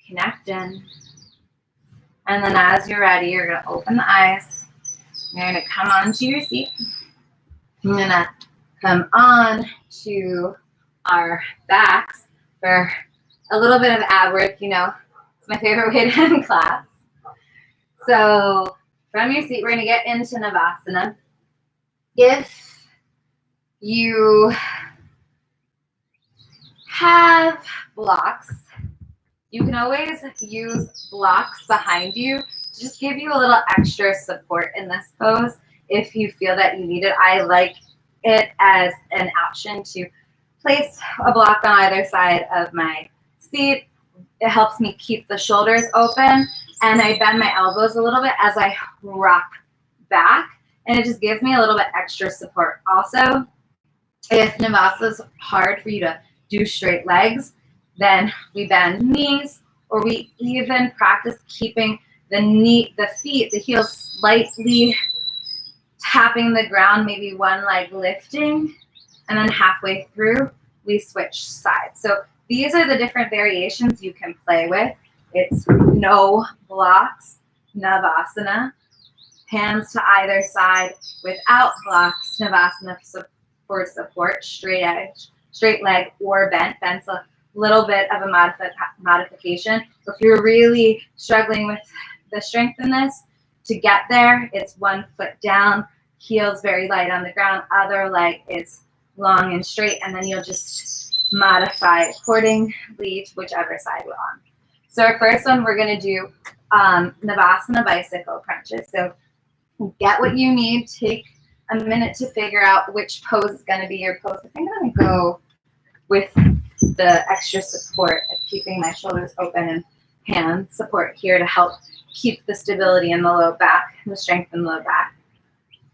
Connect in. And then as you're ready, you're going to open the eyes. You're going to come onto your seat. I'm going to come on to our backs for a little bit of ab work. You know, it's my favorite way to end class. So from your seat, we're going to get into Navasana. If you have blocks, you can always use blocks behind you to just give you a little extra support in this pose if you feel that you need it. I like it as an option to place a block on either side of my seat. It helps me keep the shoulders open, and I bend my elbows a little bit as I rock back, and it just gives me a little bit extra support. Also, if Navasana is hard for you to do straight legs, then we bend knees, or we even practice keeping the feet, the heels slightly tapping the ground, maybe one leg lifting, and then halfway through, we switch sides. So these are the different variations you can play with. It's no blocks, Navasana, hands to either side without blocks, Navasana for support, straight edge, straight leg, or bent. Bent's a little bit of a modification. If you're really struggling with the strength in this. To get there, it's 1 foot down, heels very light on the ground, other leg is long and straight, and then you'll just modify accordingly to whichever side we're on. So our first one, we're going to do Navasana bicycle crunches. So get what you need. Take a minute to figure out which pose is going to be your pose. I think I'm going to go with the extra support of keeping my shoulders open and hand support here to help keep the stability in the low back, the strength in the low back.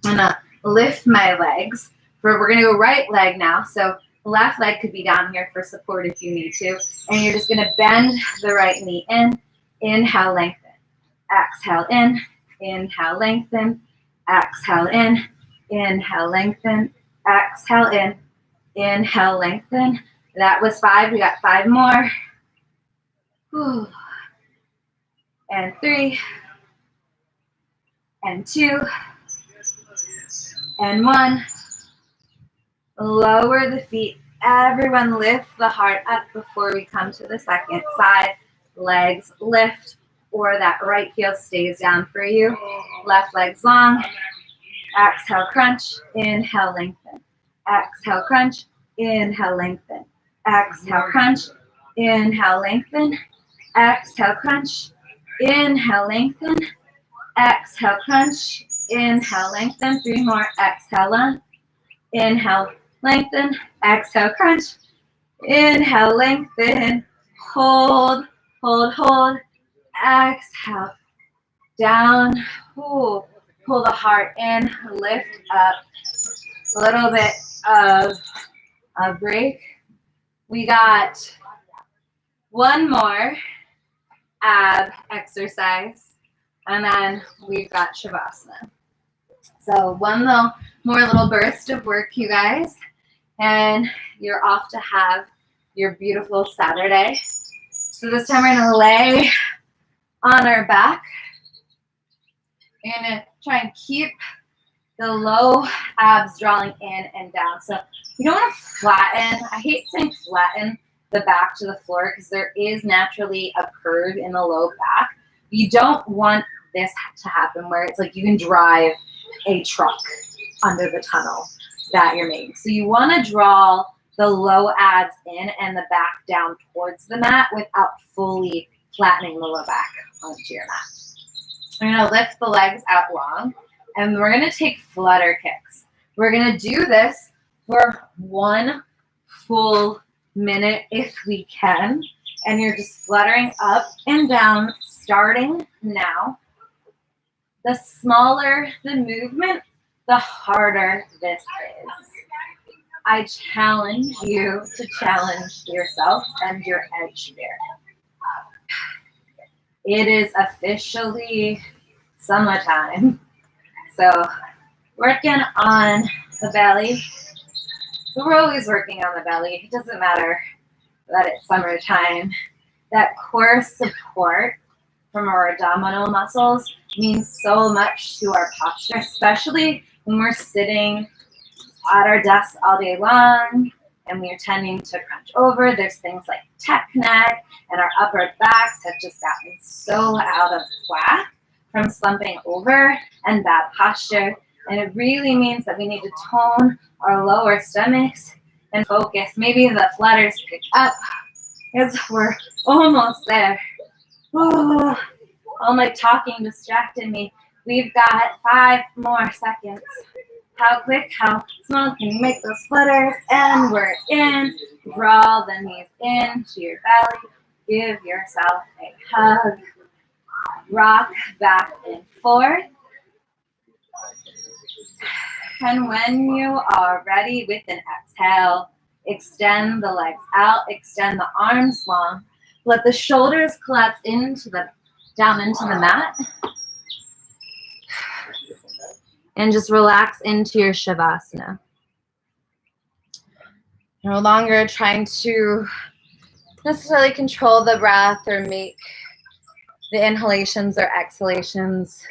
I'm going to lift my legs. We're going to go right leg now. So left leg could be down here for support if you need to. And you're just going to bend the right knee in. Inhale, lengthen. Exhale, in. Inhale, lengthen. Exhale, in. Inhale, lengthen. Exhale, in. Inhale, lengthen. That was 5. We got 5 more. Whew. And 3. And 2. And 1. Lower the feet. Everyone lift the heart up before we come to the second side. Legs lift, or that right heel stays down for you. Left leg's long. Exhale, crunch. Inhale, lengthen. Exhale, crunch. Inhale, lengthen. Exhale, crunch. Inhale, lengthen. Exhale, crunch. Inhale, lengthen. Exhale, crunch. Inhale, lengthen. 3 more. Exhale, on. Inhale, lengthen. Exhale, crunch. Inhale, lengthen. Hold, hold, hold. Exhale, down. Ooh. Pull the heart in. Lift up. A little bit of a break. We got 1 more ab exercise, and then we've got Shavasana. So one more little burst of work, you guys, and you're off to have your beautiful Saturday. So this time we're gonna lay on our back. You're gonna try and keep the low abs drawing in and down. So you don't want to flatten. I hate saying flatten the back to the floor because there is naturally a curve in the low back. You don't want this to happen where it's like you can drive a truck under the tunnel that you're making. So you want to draw the low abs in and the back down towards the mat without fully flattening the low back onto your mat. We're going to lift the legs out long, and we're going to take flutter kicks. We're going to do this for 1 full minute if we can, and you're just fluttering up and down starting now. The smaller the movement, the harder this is. I challenge you to challenge yourself and your edge spirit. It is officially summertime, so working on the belly. We're always working on the belly. It doesn't matter that it's summertime. That core support from our abdominal muscles means so much to our posture, especially when we're sitting at our desks all day long and we're tending to crunch over. There's things like tech neck, and our upper backs have just gotten so out of whack from slumping over and bad posture. And it really means that we need to tone our lower stomachs and focus. Maybe the flutters pick up because we're almost there. Oh, all my talking distracted me. We've got 5 more seconds. How quick, how small can you make those flutters? And we're in. Draw the knees into your belly. Give yourself a hug. Rock back and forth. And when you are ready with an exhale, extend the legs out, extend the arms long. Let the shoulders collapse down into the mat. And just relax into your Shavasana. No longer trying to necessarily control the breath or make the inhalations or exhalations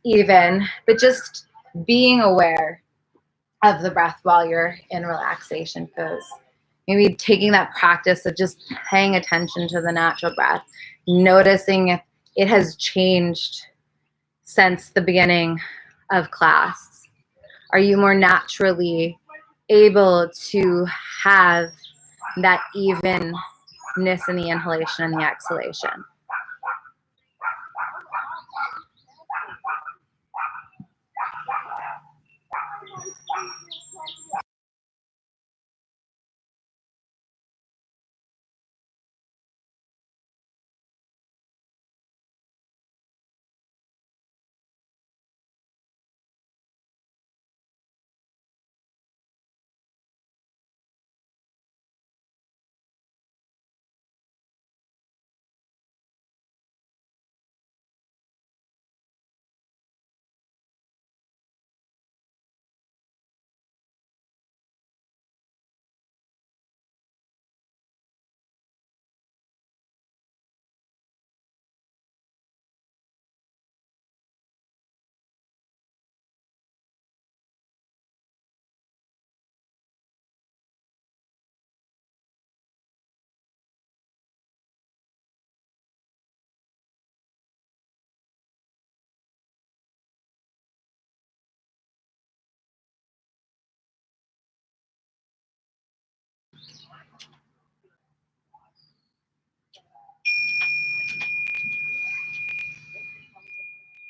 even, but just being aware of the breath while you're in relaxation pose. Maybe taking that practice of just paying attention to the natural breath, noticing if it has changed since the beginning of class? Are you more naturally able to have that evenness in the inhalation and the exhalation?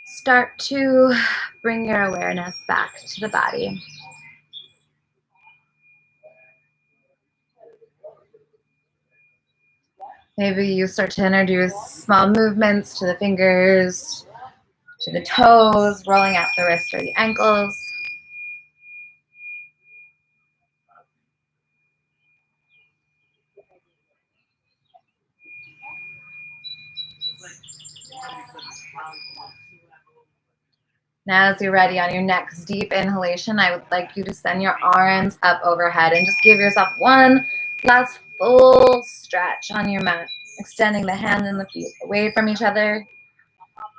Start to bring your awareness back to the body. Maybe you start to introduce small movements to the fingers, to the toes, rolling out the wrists or the ankles. Now, as you're ready on your next deep inhalation, I would like you to send your arms up overhead and just give yourself one last full stretch on your mat, extending the hands and the feet away from each other.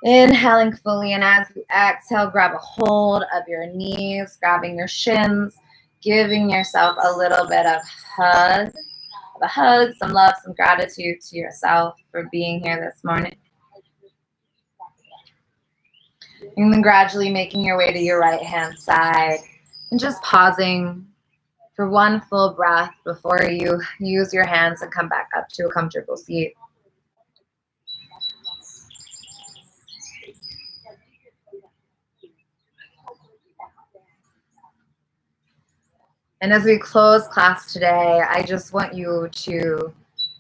Inhaling fully, and as you exhale, grab a hold of your knees, grabbing your shins, giving yourself a little bit of a hug, some love, some gratitude to yourself for being here this morning. And then gradually making your way to your right hand side and just pausing for one full breath before you use your hands and come back up to a comfortable seat. And as we close class today, I just want you to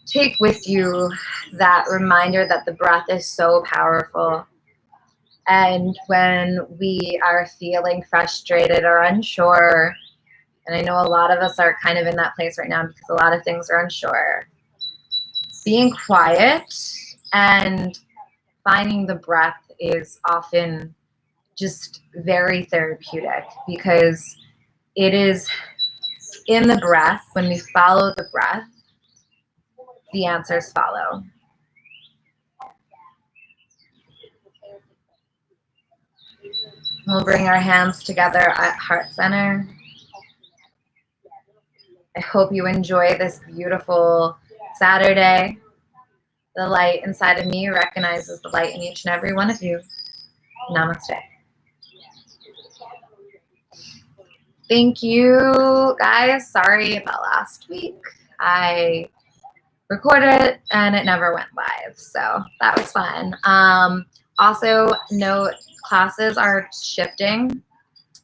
take with you that reminder that the breath is so powerful. And when we are feeling frustrated or unsure, and I know a lot of us are kind of in that place right now because a lot of things are unsure, being quiet and finding the breath is often just very therapeutic, because it is in the breath, when we follow the breath, the answers follow. We'll bring our hands together at heart center. I hope you enjoy this beautiful Saturday. The light inside of me recognizes the light in each and every one of you. Namaste. Thank you, guys. Sorry about last week. I recorded it and it never went live, so that was fun. Also, note, classes are shifting.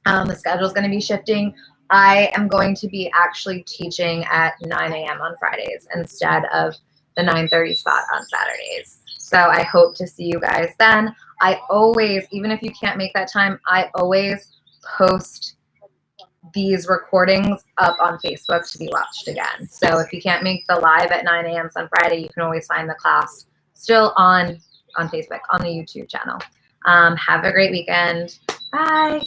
The schedule is going to be shifting. I am going to be actually teaching at 9 a.m. on Fridays instead of the 9:30 spot on Saturdays. So I hope to see you guys then. I always, even if you can't make that time, I always post these recordings up on Facebook to be watched again. So if you can't make the live at 9 a.m. on Friday, you can always find the class still on Facebook, on the YouTube channel. Have a great weekend. Bye.